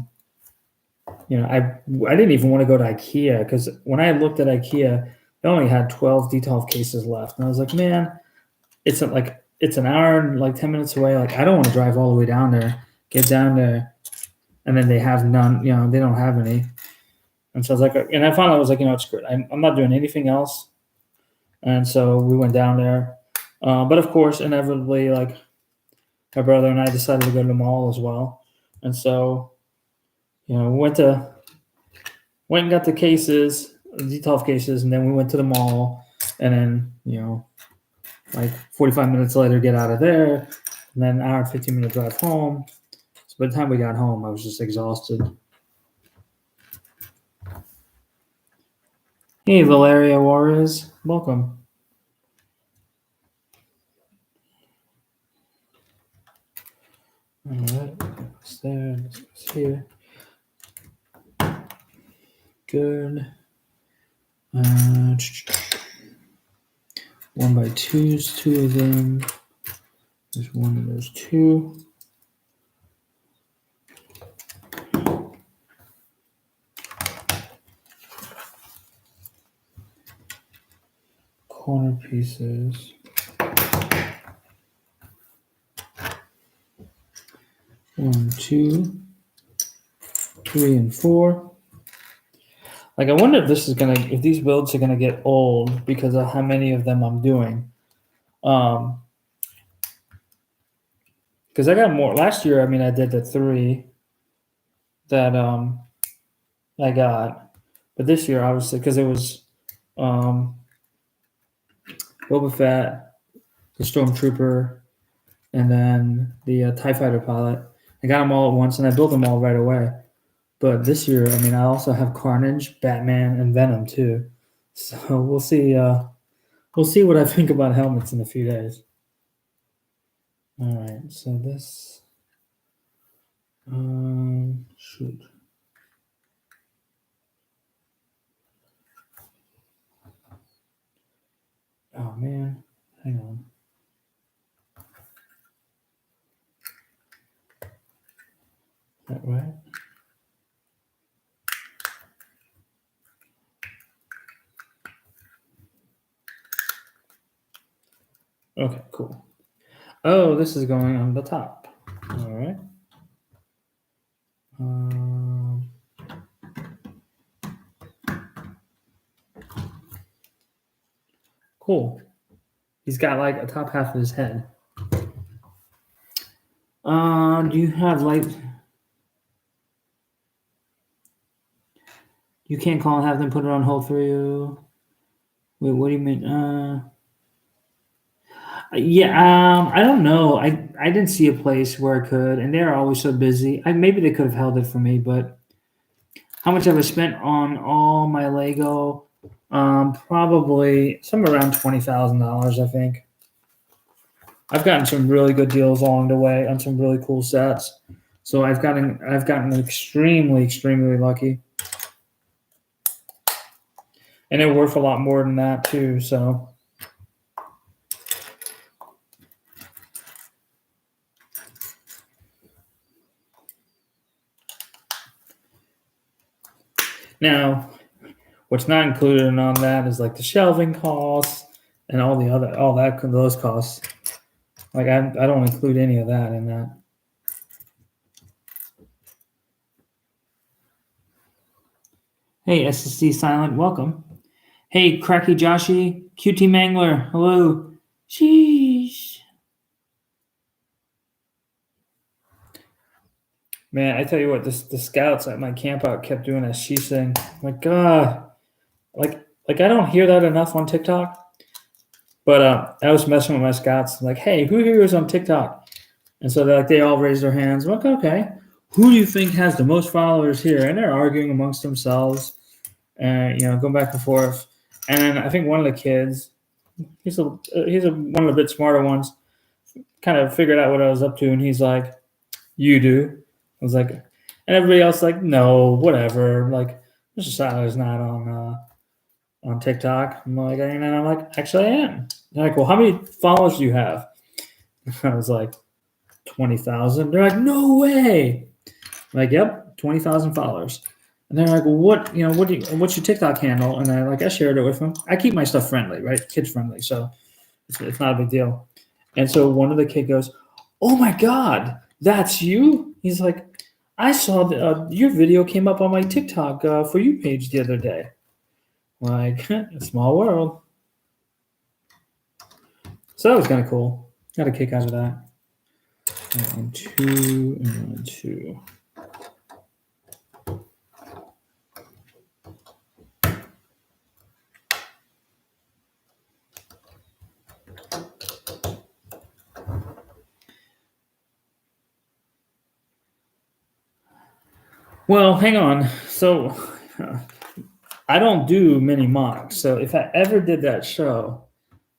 didn't even want to go to IKEA because when I looked at IKEA, they only had 12 Detolf cases left. And I was like, man, it's an hour and like 10 minutes away. Like, I don't want to drive all the way down there, get down there, and then they have none, they don't have any. And so I was like, and I finally was like, screw it. I'm not doing anything else. And so we went down there. But of course, inevitably, like my brother and I decided to go to the mall as well. And so, we went and got the cases, the Detolf cases, and then we went to the mall. And then, like 45 minutes later, get out of there. And then an hour and 15-minute drive home. So by the time we got home, I was just exhausted. Hey, Valeria Juarez, welcome. All right, it's there, it's here. Good. 1x2s, two of them. There's one of those two. Corner pieces. 1, 2, 3, and 4. Like, I wonder if these builds are gonna get old because of how many of them I'm doing. Because I got more last year. I mean, I did the 3 that I got, but this year obviously because it was Boba Fett, the Stormtrooper, and then the TIE Fighter pilot. I got them all at once, and I built them all right away. But this year, I mean, I also have Carnage, Batman, and Venom too. So we'll see. We'll see what I think about helmets in a few days. All right. So this. Shoot. Oh man, hang on. Is that right? Okay, cool. Oh, this is going on the top. All right. Cool. He's got like a top half of his head. Do you have light? You can't call and have them put it on hold for you. Wait, what do you mean? Yeah, I don't know. I didn't see a place where I could, and they're always so busy. Maybe they could have held it for me, but how much have I spent on all my Lego? Probably somewhere around $20,000, I think. I've gotten some really good deals along the way on some really cool sets. So I've gotten extremely lucky, and they're worth a lot more than that too. So now, what's not included in on that is like the shelving costs and those costs. Like I don't include any of that in that. Hey, SSC Silent, welcome. Hey, Cracky Joshy, QT Mangler, hello. Sheesh. Man, I tell you what, the scouts at my camp out kept doing that sheesh thing. My God, like I don't hear that enough on TikTok. But I was messing with my scouts, like, hey, who here is on TikTok? And so they all raised their hands. I'm like, okay, who do you think has the most followers here? And they're arguing amongst themselves, and going back and forth. And I think one of the kids, he's one of the bit smarter ones, kind of figured out what I was up to, and he's like, "You do." I was like, and everybody else like, "No, whatever." Like, Mr. Siler's not on TikTok. I'm like, and I'm like, actually, I am. They're like, well, how many followers do you have? I was like, 20,000. They're like, no way. I'm like, yep, 20,000 followers. And they're like, well, what's your TikTok handle? And I shared it with them. I keep my stuff friendly, right? Kids friendly. So it's not a big deal. And so one of the kid goes, oh my God, that's you? He's like, I saw your video came up on my TikTok For You page the other day. Like, a small world. So that was kind of cool. Got a kick out of that. 1, 2, and 1, 2. Well, hang on. So I don't do many mocks. So if I ever did that show,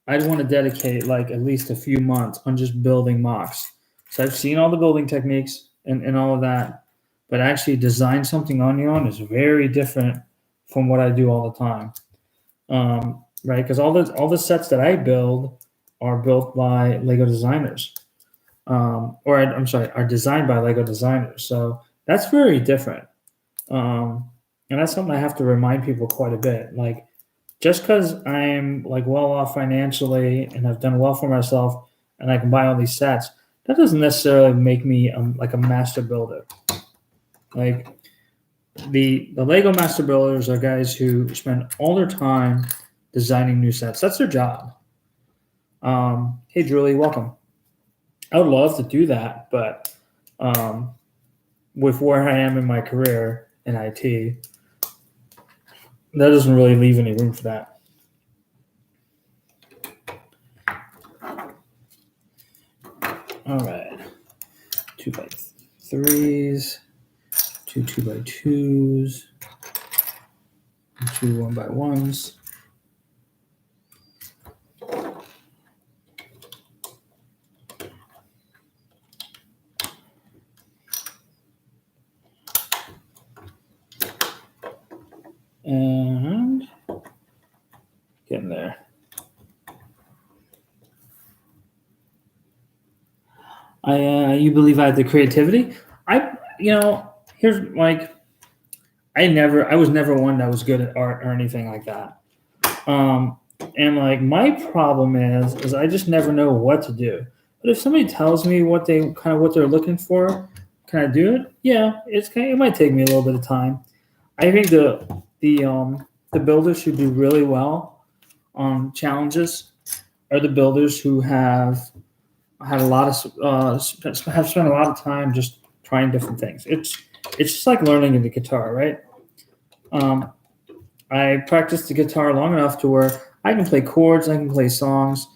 I'd want to dedicate like at least a few months on just building mocks. So I've seen all the building techniques and all of that, but actually design something on your own is very different from what I do all the time. Right? Because all the sets that I build are built by Lego designers. Are designed by Lego designers. So that's very different. And that's something I have to remind people quite a bit. Like, just because I'm like well off financially and I've done well for myself and I can buy all these sets, that doesn't necessarily make me like a master builder. Like the Lego master builders are guys who spend all their time designing new sets. That's their job. Hey, Julie, welcome. I would love to do that, but with where I am in my career in IT, that doesn't really leave any room for that. All right, 2x3s, 2 2x2s, 2 1x1s. And getting there. You believe I had the creativity? Here's like, I was never one that was good at art or anything like that. And like my problem is I just never know what to do. But if somebody tells me what they're looking for, can I do it? Yeah, it might take me a little bit of time. I think the builders who do really well on challenges are the builders who have had a lot of have spent a lot of time just trying different things. It's just like learning the guitar, right? I practiced the guitar long enough to where I can play chords, I can play songs.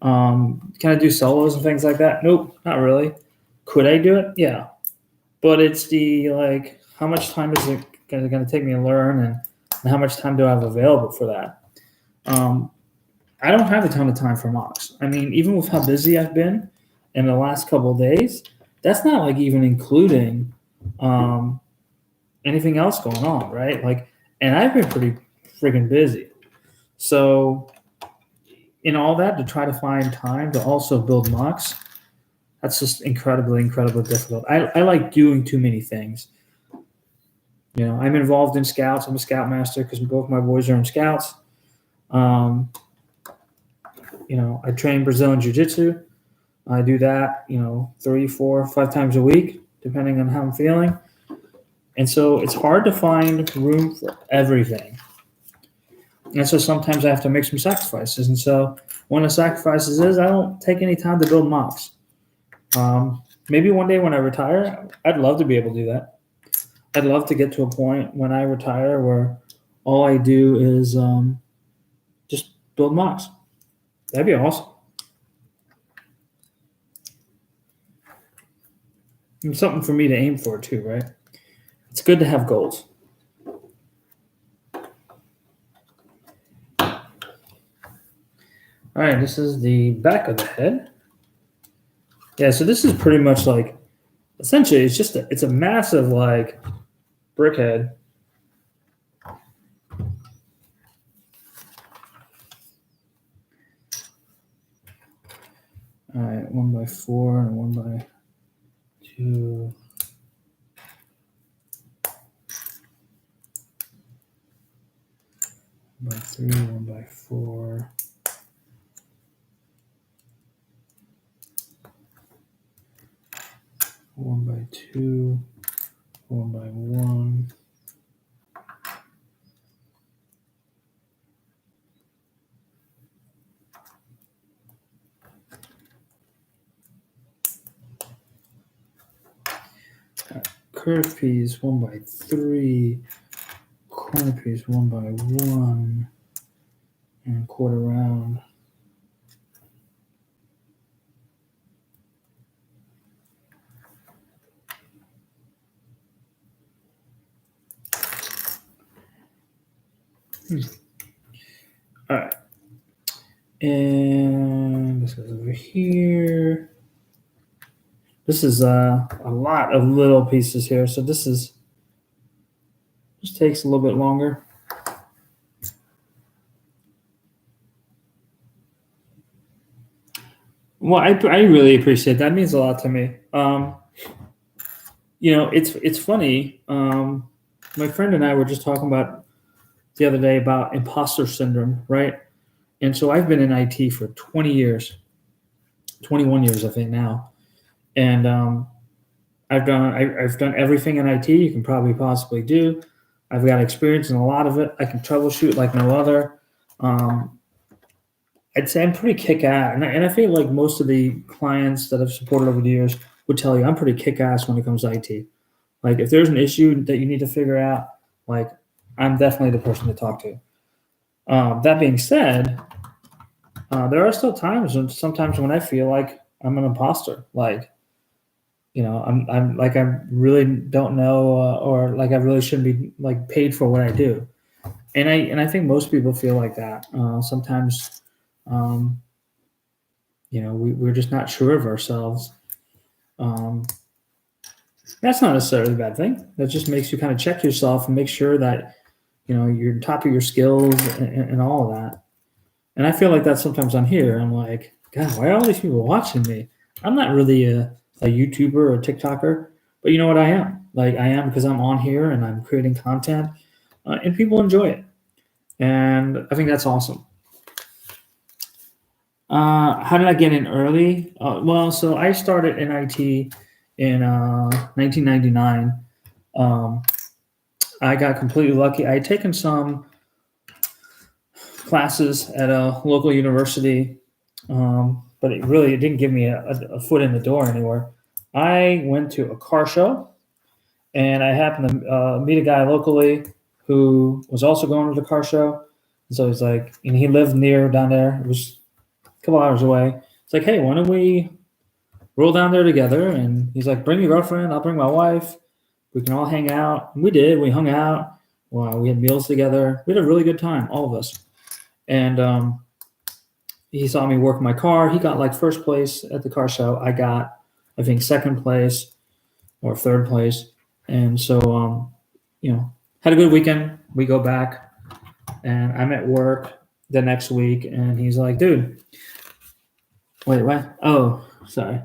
Can I do solos and things like that? Nope, not really. Could I do it? Yeah, but it's the like, how much time is it going to take me to learn, and how much time do I have available for that? I don't have a ton of time for mocks. I mean, even with how busy I've been in the last couple of days, That's not like even including um, anything else going on, right? Like, and I've been pretty freaking busy. So in all that, to try to find time to also build mocks, that's just incredibly, incredibly difficult. I like doing too many things. I'm involved in scouts. I'm a scoutmaster because both my boys are in scouts. Um, I train Brazilian jiu-jitsu. I do that, 3, 4, 5 times a week, depending on how I'm feeling. And so it's hard to find room for everything. And so sometimes I have to make some sacrifices. And so one of the sacrifices is I don't take any time to build mocks. Maybe one day when I retire, I'd love to be able to do that. I'd love to get to a point when I retire where all I do is just build mocks. That'd be awesome. And something for me to aim for too, right? It's good to have goals. All right, this is the back of the head. Yeah, so this is pretty much like, essentially, it's a massive like brick head. All right, 1x4 and 1x2. By 3, 1x4. One by 2, 1x1. Curved piece 1x3, corner piece 1x1, and quarter round. All right, and this goes over here. This is a lot of little pieces here, so this just takes a little bit longer. Well, I really appreciate that. It means a lot to me. It's funny. My friend and I were just talking about the other day about imposter syndrome, right? And so I've been in IT for 20 years, 21 years, I think now, and I've done everything in IT you can probably possibly do. I've got experience in a lot of it. I can troubleshoot like no other. I'd say I'm pretty kick-ass, and I feel like most of the clients that I've supported over the years would tell you I'm pretty kick-ass when it comes to IT. Like if there's an issue that you need to figure out, like I'm definitely the person to talk to. That being said, there are still sometimes when I feel like I'm an imposter, like I'm like I really don't know, or like I really shouldn't be like paid for what I do, and I think most people feel like that. Sometimes, we're just not sure of ourselves. That's not necessarily a bad thing. That just makes you kind of check yourself and make sure that you're on top of your skills and all of that. And I feel like that sometimes on here. I'm like, God, why are all these people watching me? I'm not really a YouTuber or a TikToker, but you know what I am? Like I am because I'm on here and I'm creating content, and people enjoy it. And I think that's awesome. How did I get in early? Well, so I started in IT in 1999. I got completely lucky. I had taken some classes at a local university, but it didn't give me a foot in the door anywhere. I went to a car show, and I happened to meet a guy locally who was also going to the car show. And so he's like, and he lived near down there. It was a couple hours away. It's like, hey, why don't we roll down there together? And he's like, bring your girlfriend. I'll bring my wife. We can all hang out. And we did. We hung out. Well, we had meals together. We had a really good time, all of us. And he saw me work my car. He got like first place at the car show. I got I think second place or third place. And so, had a good weekend. We go back, and I'm at work the next week, and he's like, dude, wait, what? Oh, sorry.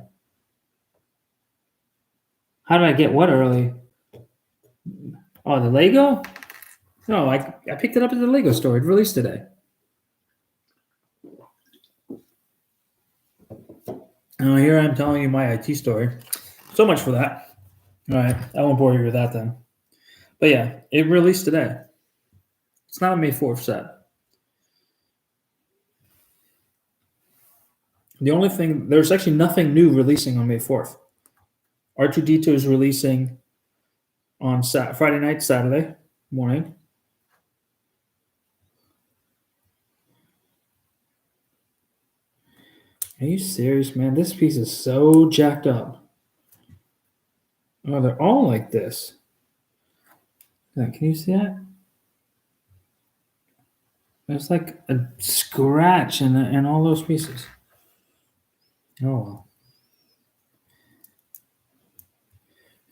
How did I get what early? Oh, the Lego? No, I picked it up at the Lego store. It released today. Oh, here I'm telling you my IT story. So much for that. All right, I won't bore you with that then. But yeah, it released today. It's not a May 4th set. The only thing, there's actually nothing new releasing on May 4th. R2D2 is releasing on Friday night, Saturday morning. Are you serious, man? This piece is so jacked up. Oh, they're all like this. Can you see that? There's like a scratch in all those pieces. Oh, well.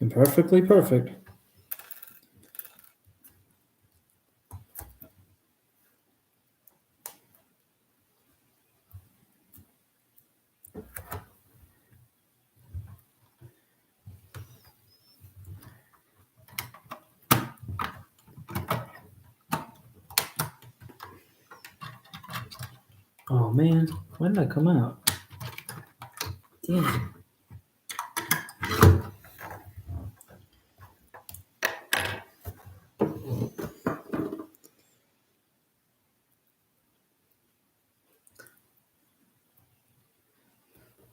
Imperfectly perfect. Oh man, when did that come out? Damn it.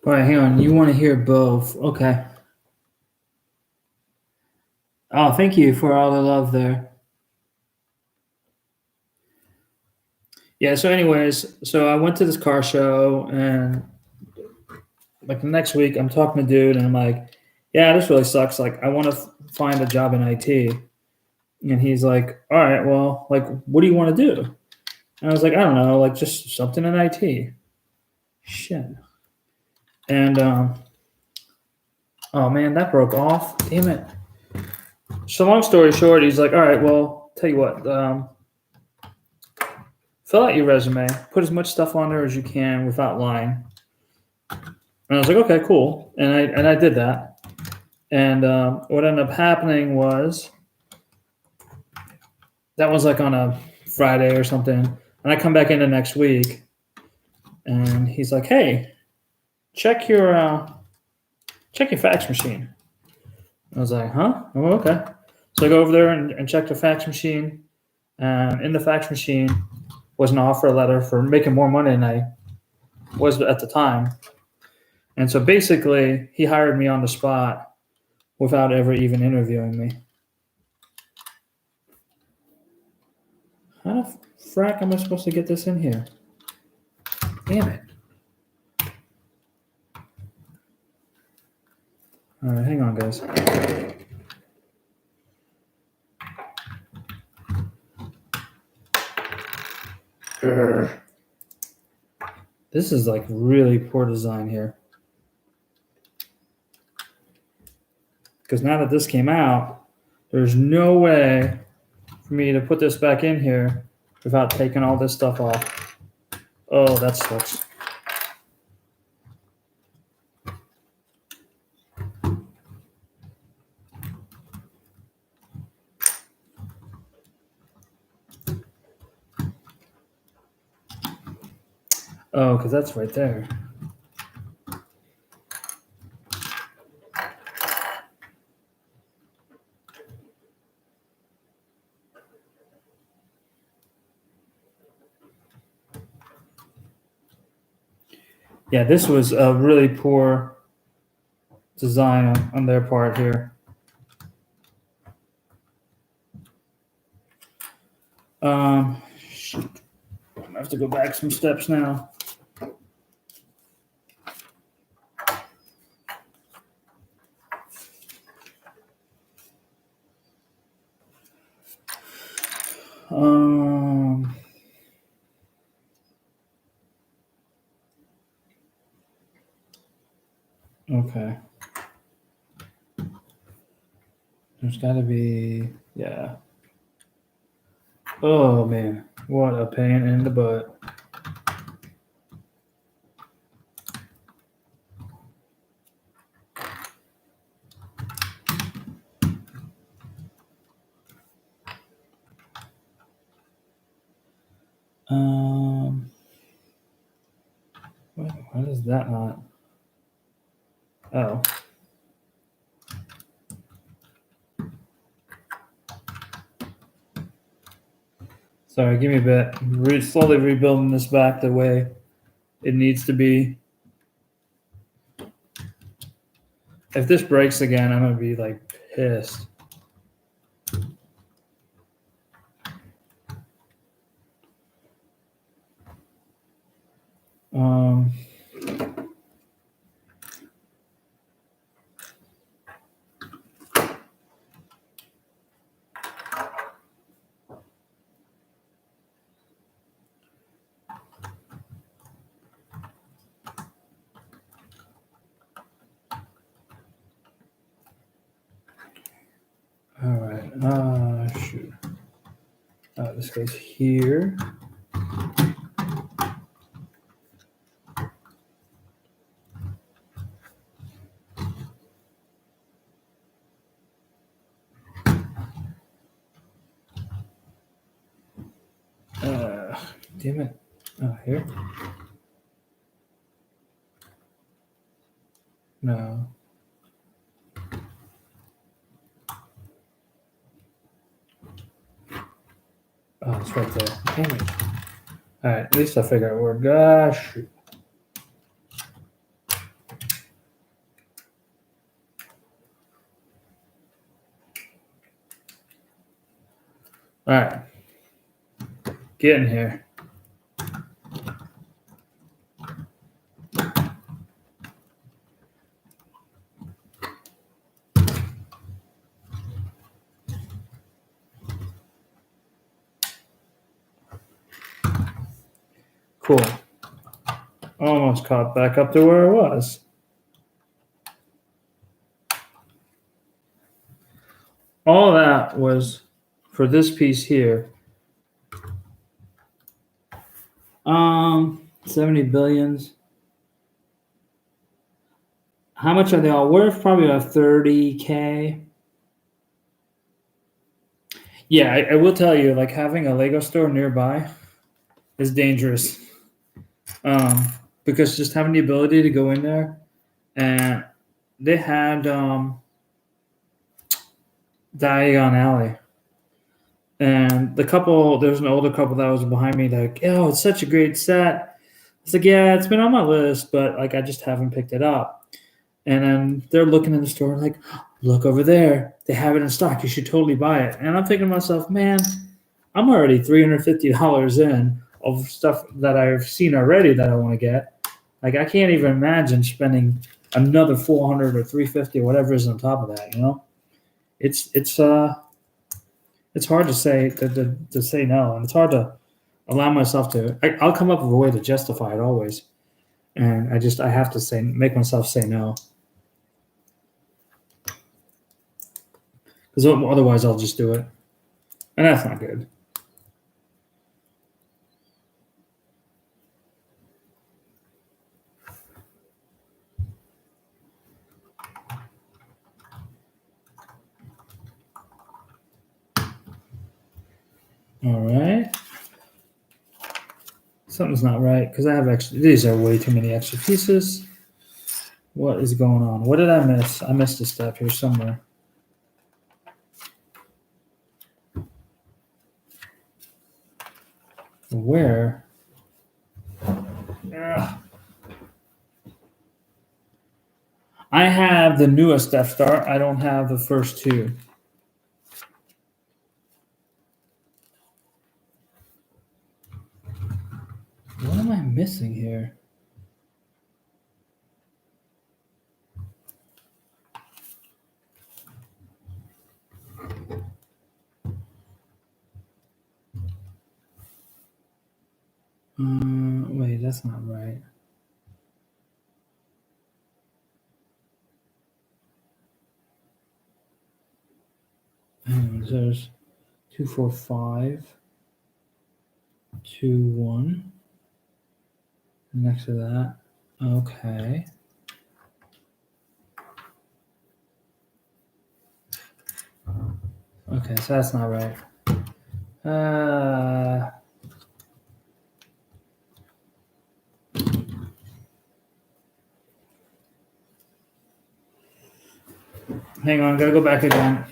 All right, hang on. You want to hear both? Okay. Oh, thank you for all the love there. Yeah. So, anyways, I went to this car show, and like the next week, I'm talking to dude, and I'm like, "Yeah, this really sucks. Like, I want to find a job in IT." And he's like, "All right, well, like, what do you want to do?" And I was like, "I don't know, like, just something in IT." Shit. And oh man, that broke off. Damn it. So long story short, he's like, "All right, well, tell you what, fill out your resume, put as much stuff on there as you can without lying." And I was like, "Okay, cool." And I did that. And what ended up happening was that was like on a Friday or something. And I come back in the next week, and he's like, "Hey, check your fax machine." I was like, "Huh? Oh, okay." So I go over there and check the fax machine. In the fax machine was an offer letter for making more money than I was at the time. And so basically, he hired me on the spot without ever even interviewing me. How the frack am I supposed to get this in here? Damn it. All right, hang on, guys. This is like really poor design here. Because now that this came out, there's no way for me to put this back in here without taking all this stuff off. Oh, that sucks. Oh, because that's right there. Yeah, this was a really poor design on their part here. Shoot. I'm gonna have to go back some steps now. Okay. There's got to be, yeah. Oh man, what a pain in the butt. Why does that not? Oh. Sorry, give me a bit. Slowly rebuilding this back the way it needs to be. If this breaks again, I'm gonna be like pissed. Um, all right. Shoot. This goes here. Damn it. Oh, here. No. Oh, it's right there. Damn it. All right. At least I figured out where. Gosh. All right. Get in here. Cool. Almost caught back up to where it was. All that was for this piece here. 70 billions. How much are they all worth? Probably about 30K. Yeah, I will tell you, like having a Lego store nearby is dangerous. Because just having the ability to go in there, and they had Diagon Alley, and there's an older couple that was behind me, like, oh, it's such a great set. It's like, yeah, it's been on my list, but like I just haven't picked it up. And then they're looking in the store like, look over there, they have it in stock. You should totally buy it. And I'm thinking to myself, man, I'm already $350 in of stuff that I've seen already that I want to get. Like I can't even imagine spending another 400 or 350 or whatever is on top of that. You know, it's hard to say no, and it's hard to allow myself to. I'll come up with a way to justify it always, and I have to make myself say no, because otherwise I'll just do it, and that's not good. All right. Something's not right because I have extra. These are way too many extra pieces. What is going on? What did I miss? I missed a step here somewhere. Where? Ugh. I have the newest Death Star. I don't have the first two. What am I missing here? Wait, that's not right. And there's 2, 4, 5, 2, 1. Next to that. Okay. Okay, so that's not right. Hang on, gotta go back again.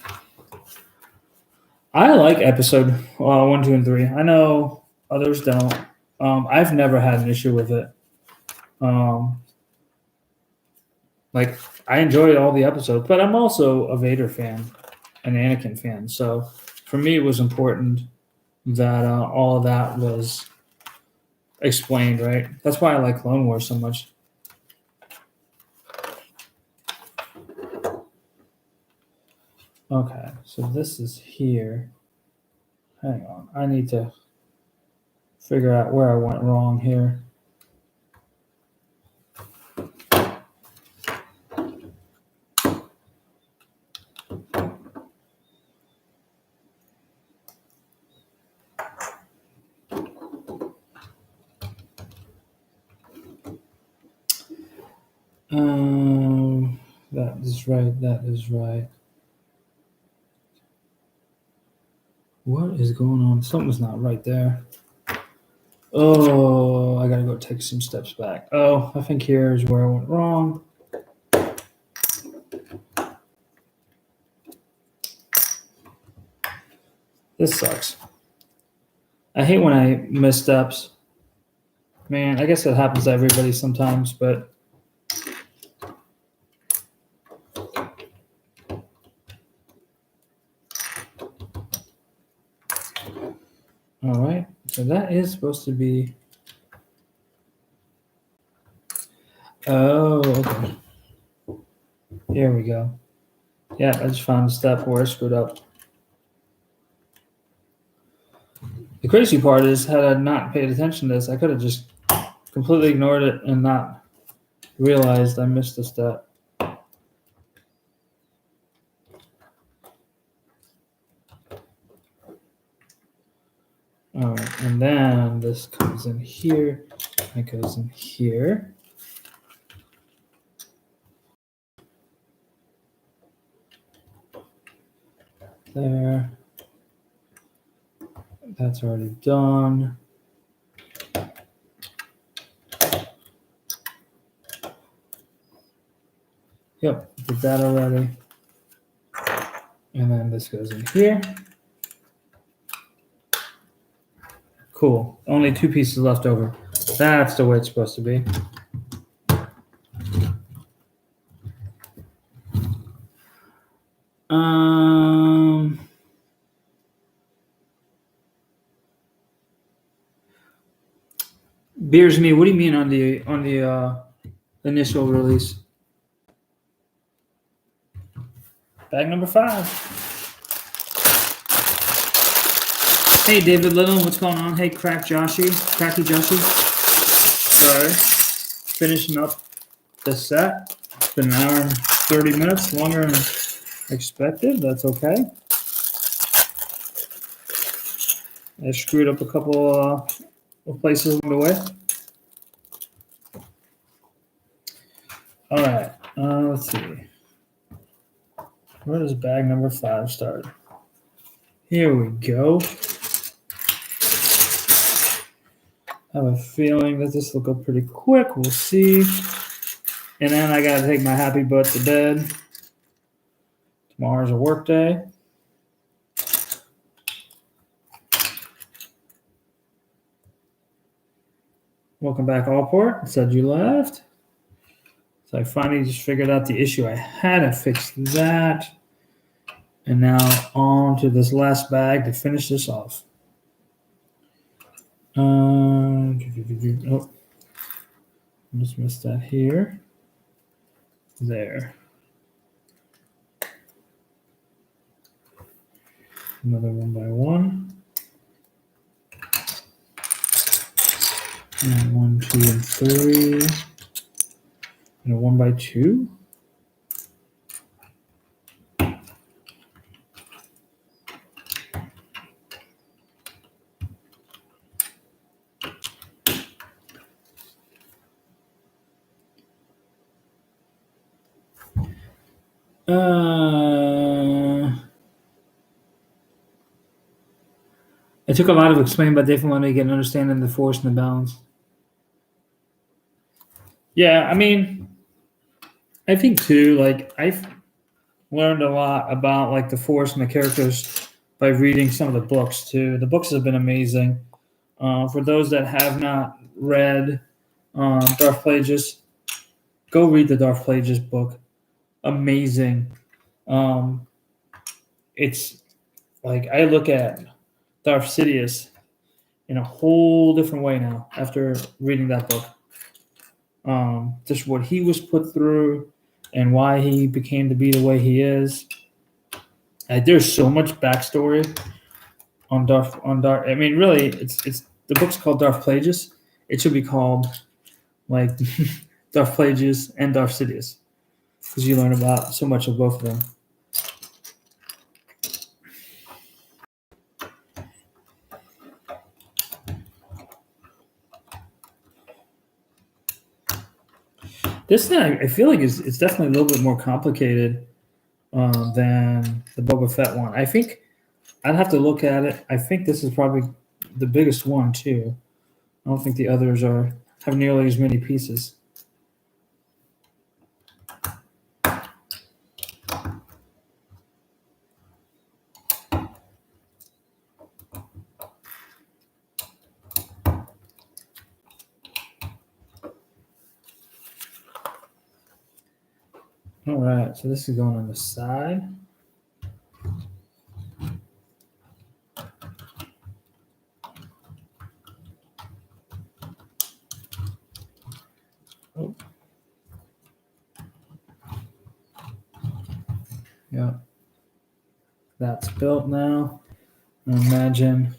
I like episode 1, 2, and 3. I know others don't. I've never had an issue with it. Like, I enjoyed all the episodes, but I'm also a Vader fan, an Anakin fan. So for me, it was important that all of that was explained, right? That's why I like Clone Wars so much. Okay, so this is here. Hang on, I need to figure out where I went wrong here. That is right. That is right. What is going on? Something's not right there. Oh, I gotta go take some steps back. Oh, I think here is where I went wrong. This sucks. I hate when I miss steps. Man, I guess that happens to everybody sometimes, but all right. So that is supposed to be. Oh, okay. Here we go. Yeah, I just found a step where I screwed up. The crazy part is, had I not paid attention to this, I could have just completely ignored it and not realized I missed a step. All right, and then this comes in here. It goes in here. There. That's already done. Yep, did that already. And then this goes in here. Cool. Only 2 pieces left over. That's the way it's supposed to be. Beers me. What do you mean on the initial release? Bag number 5. Hey, David Little, what's going on? Hey, Cracky Joshi. Sorry, finishing up the set. It's been an hour and 30 minutes, longer than expected. That's okay. I screwed up a couple of places along the way. All right, let's see. Where does bag number 5 start? Here we go. I have a feeling that this will go pretty quick. We'll see. And then I got to take my happy butt to bed. Tomorrow's a work day. Welcome back, Allport. Said you left. So I finally just figured out the issue. I had to fix that. And now on to this last bag to finish this off. Oh, just missed that here. There. Another 1 by 1. And 1, 2, and 3. And a 1 by 2. It took a lot of explaining, but definitely want to get an understanding of the force and the balance. Yeah, I mean, I think too. Like I've learned a lot about like the force and the characters by reading some of the books too. The books have been amazing. For those that have not read Darth Plagueis, go read the Darth Plagueis book. Amazing. Um, it's like I look at Darth Sidious in a whole different way now after reading that book. Just what he was put through and why he became to be the way he is. There's so much backstory on Darth. On Darth, I mean, really, it's the book's called Darth Plagueis. It should be called like Darth Plagueis and Darth Sidious because you learn about so much of both of them. This thing, I feel like it's definitely a little bit more complicated than the Boba Fett one. I think I'd have to look at it. I think this is probably the biggest one too. I don't think the others have nearly as many pieces. All right, so this is going on the side. Oh. Yeah, that's built now. Imagine.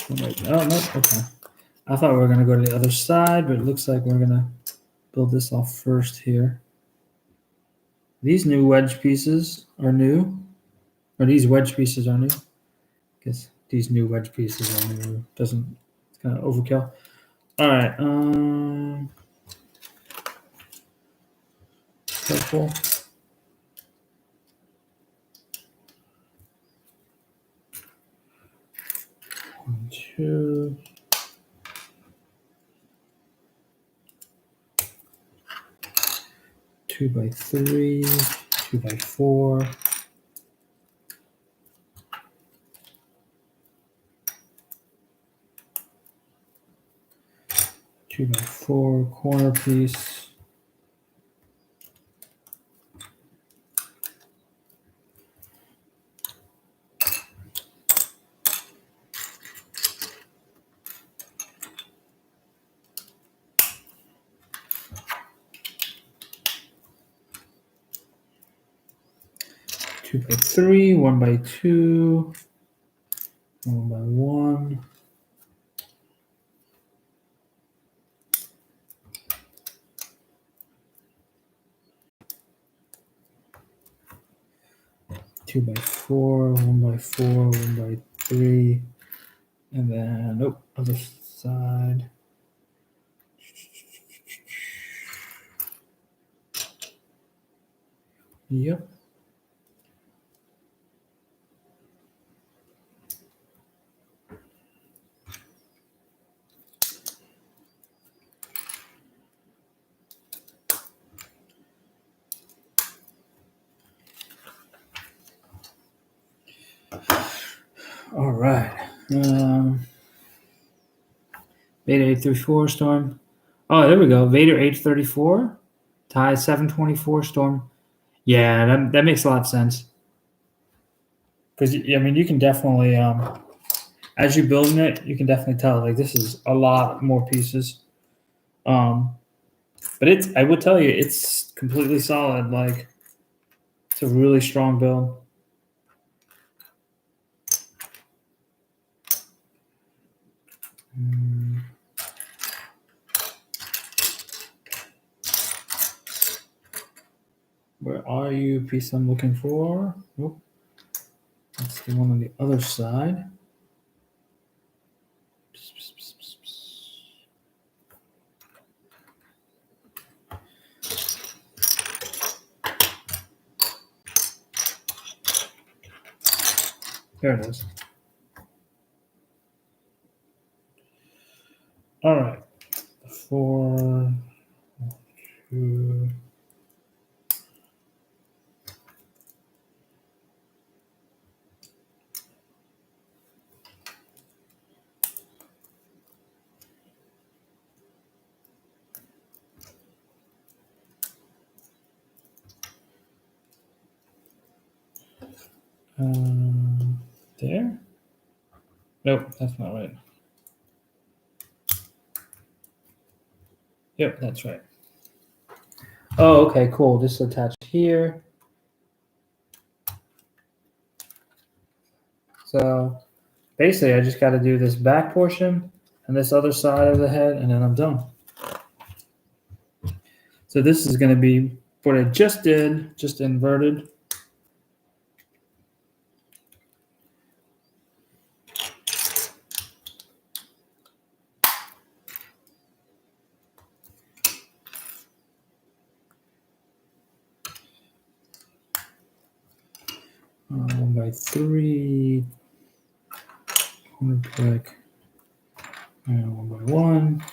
Oh no, okay. I thought we were gonna go to the other side, but it looks like we're gonna build this off first here. These new wedge pieces are new, or these wedge pieces are new. I guess these new wedge pieces are new. It's kind of overkill. All right. Purple. One, two. Two by three. 2x4. Two by four corner piece. Two by three, 1x2, 1x1. Two by four, 1x4, 1x3, and then other side. Yep. All right. Vader 834 Storm. Oh, there we go. Vader 834. Tie 724 Storm. Yeah, that makes a lot of sense. Because I mean, you can definitely, as you're building it, you can definitely tell like this is a lot more pieces. But I would tell you, it's completely solid. Like, it's a really strong build. Where are you? Piece I'm looking for. Nope. That's the one on the other side. There it is. All right. 4, 2. There? Nope, that's not right. Yep, that's right. Oh, okay, cool. This is attached here. So basically, I just got to do this back portion and this other side of the head, and then I'm done. So this is going to be what I just did, just inverted. One by 3, corner click, and 1 by 1.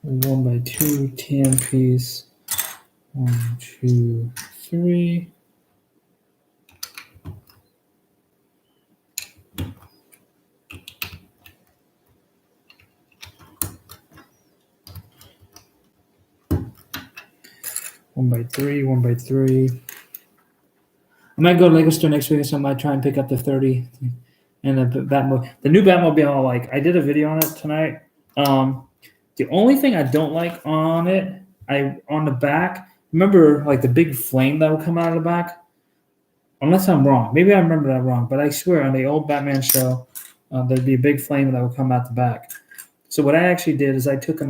And 1 by 2 tan piece. 1, 2, 3. One by 3, 1 by 3. I might go to Lego Store next week, so I might try and pick up the 30 and the Batmobile. The new Batmobile, like I did a video on it tonight. The only thing I don't like on it, on the back. Remember, like the big flame that would come out of the back. Unless I'm wrong, maybe I remember that wrong, but I swear on the old Batman show, there'd be a big flame that would come out the back. So what I actually did is I took a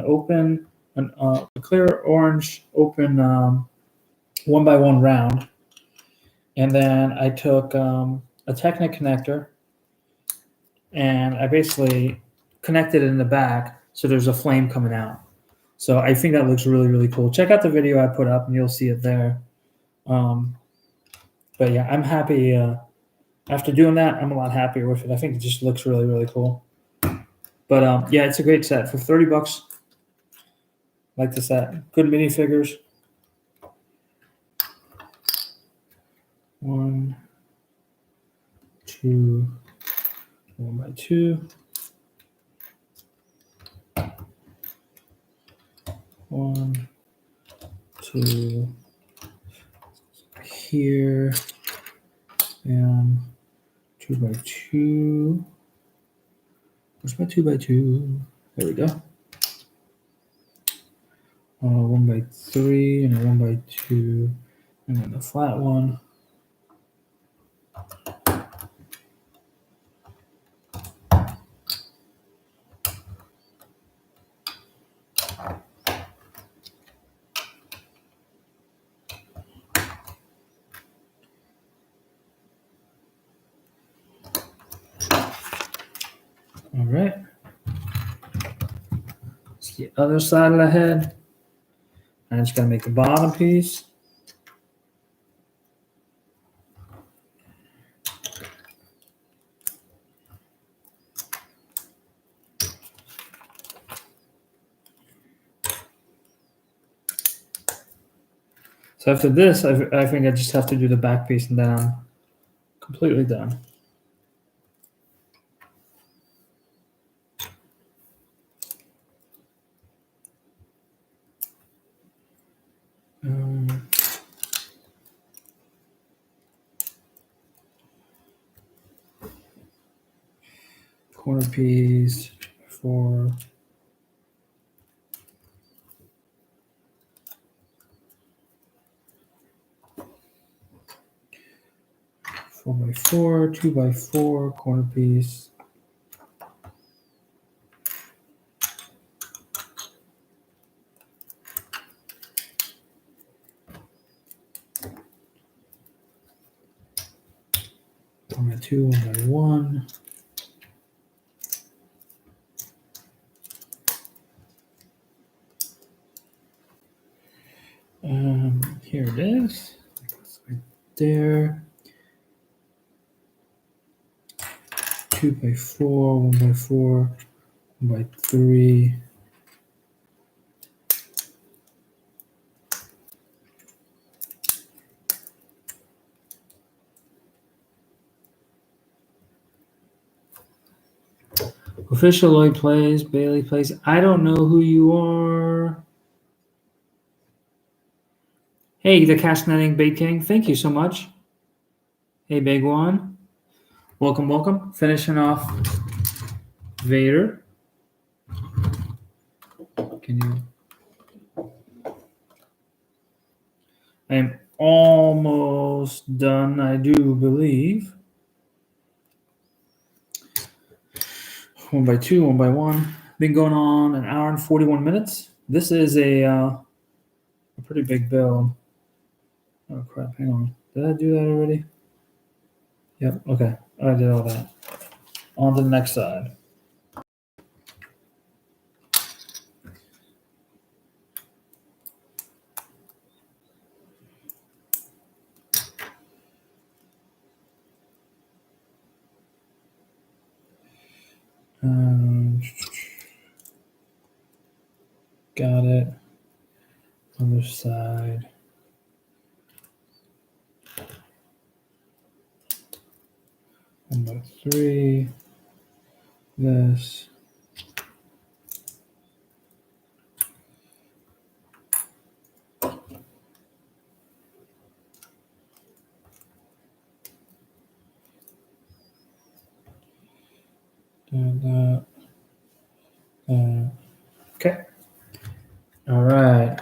clear orange open 1 by 1 round. And then I took a Technic connector and I basically connected it in the back so there's a flame coming out. So I think that looks really, really cool. Check out the video I put up and you'll see it there. But yeah, I'm happy. After doing that, I'm a lot happier with it. I think it just looks really, really cool. But yeah, it's a great set for $30. Like the set. Good minifigures. 1, 2, 1 by 2. 1, 2, here, and 2 by 2. Where's my 2 by 2? There we go. 1 by 3 and a 1 by 2, and then the flat one. All right. It's the other side of the head. I'm just gonna make the bottom piece. So after this, I think I just have to do the back piece and then I'm completely done. Corner piece for 4 by 4, 2 by 4, corner piece. One by 2, 1 by 1. Here it is. Right there. 2x4, 1x4, 1x3. Official Lloyd plays, Bailey plays. I don't know who you are. Hey, the Cast Netting Bait King. Thank you so much. Hey, Big One. Welcome, welcome. Finishing off Vader. Can you? I am almost done, I do believe. 1x2, 1x1. Been going on an hour and 41 minutes. This is a pretty big build. Oh crap! Hang on. Did I do that already? Yep. Okay. I did all that. On to the next side. Got it. Other side. One by three. This. That. Okay. All right.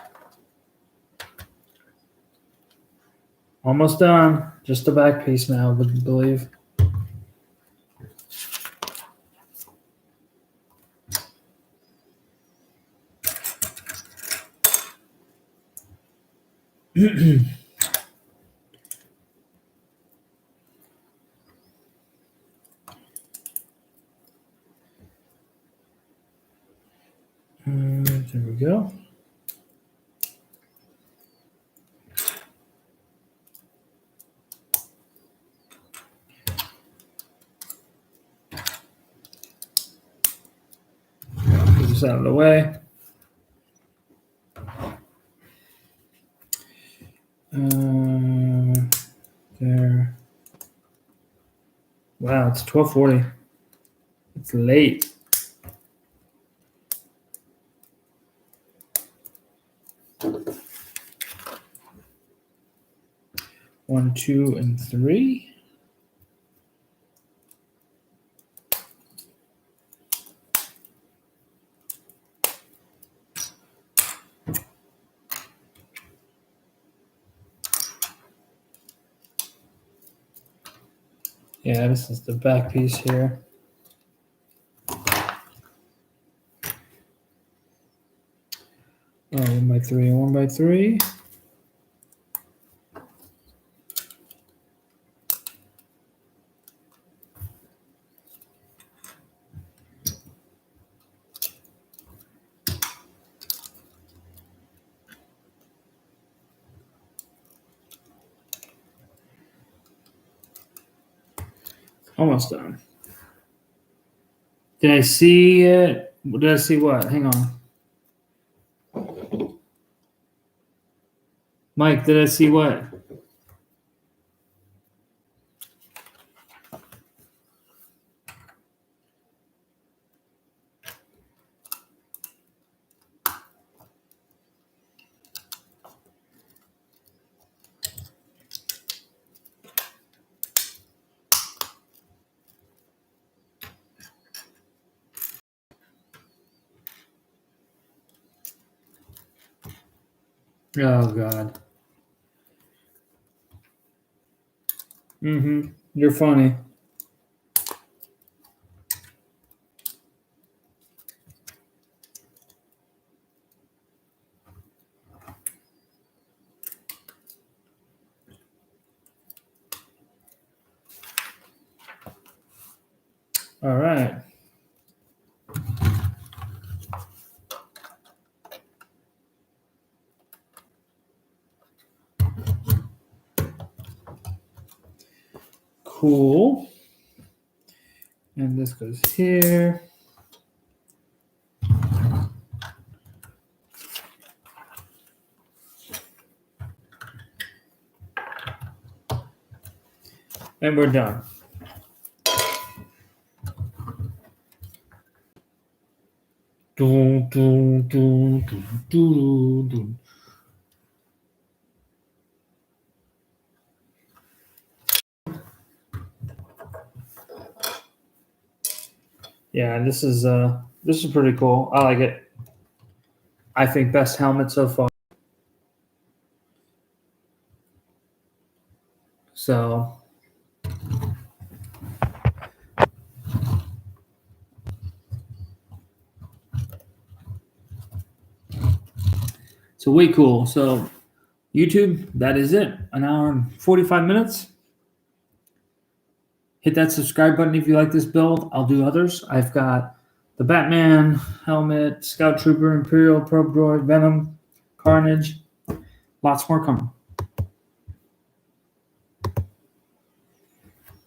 Almost done. Just the back piece now, I believe. There we go. Get this out of the way. There. Wow, it's 12:40. It's late. One, two, and three. Yeah, this is the back piece here. Oh, 1x3 and 1x3. Almost done. Did I see it? Did I see what? Hang on. Mike, did I see what? Oh, God. You're funny. All right. cool. And this goes here. And we're done. Dun, dun, dun, dun, dun, dun. Yeah, this is pretty cool. I like it. I think best helmet so far. So way cool. So YouTube, that is it. An hour and 45 minutes. Hit that subscribe button if you like this build. I'll do others. I've got the Batman helmet, Scout Trooper, Imperial, Probe Droid, Venom, Carnage. Lots more coming.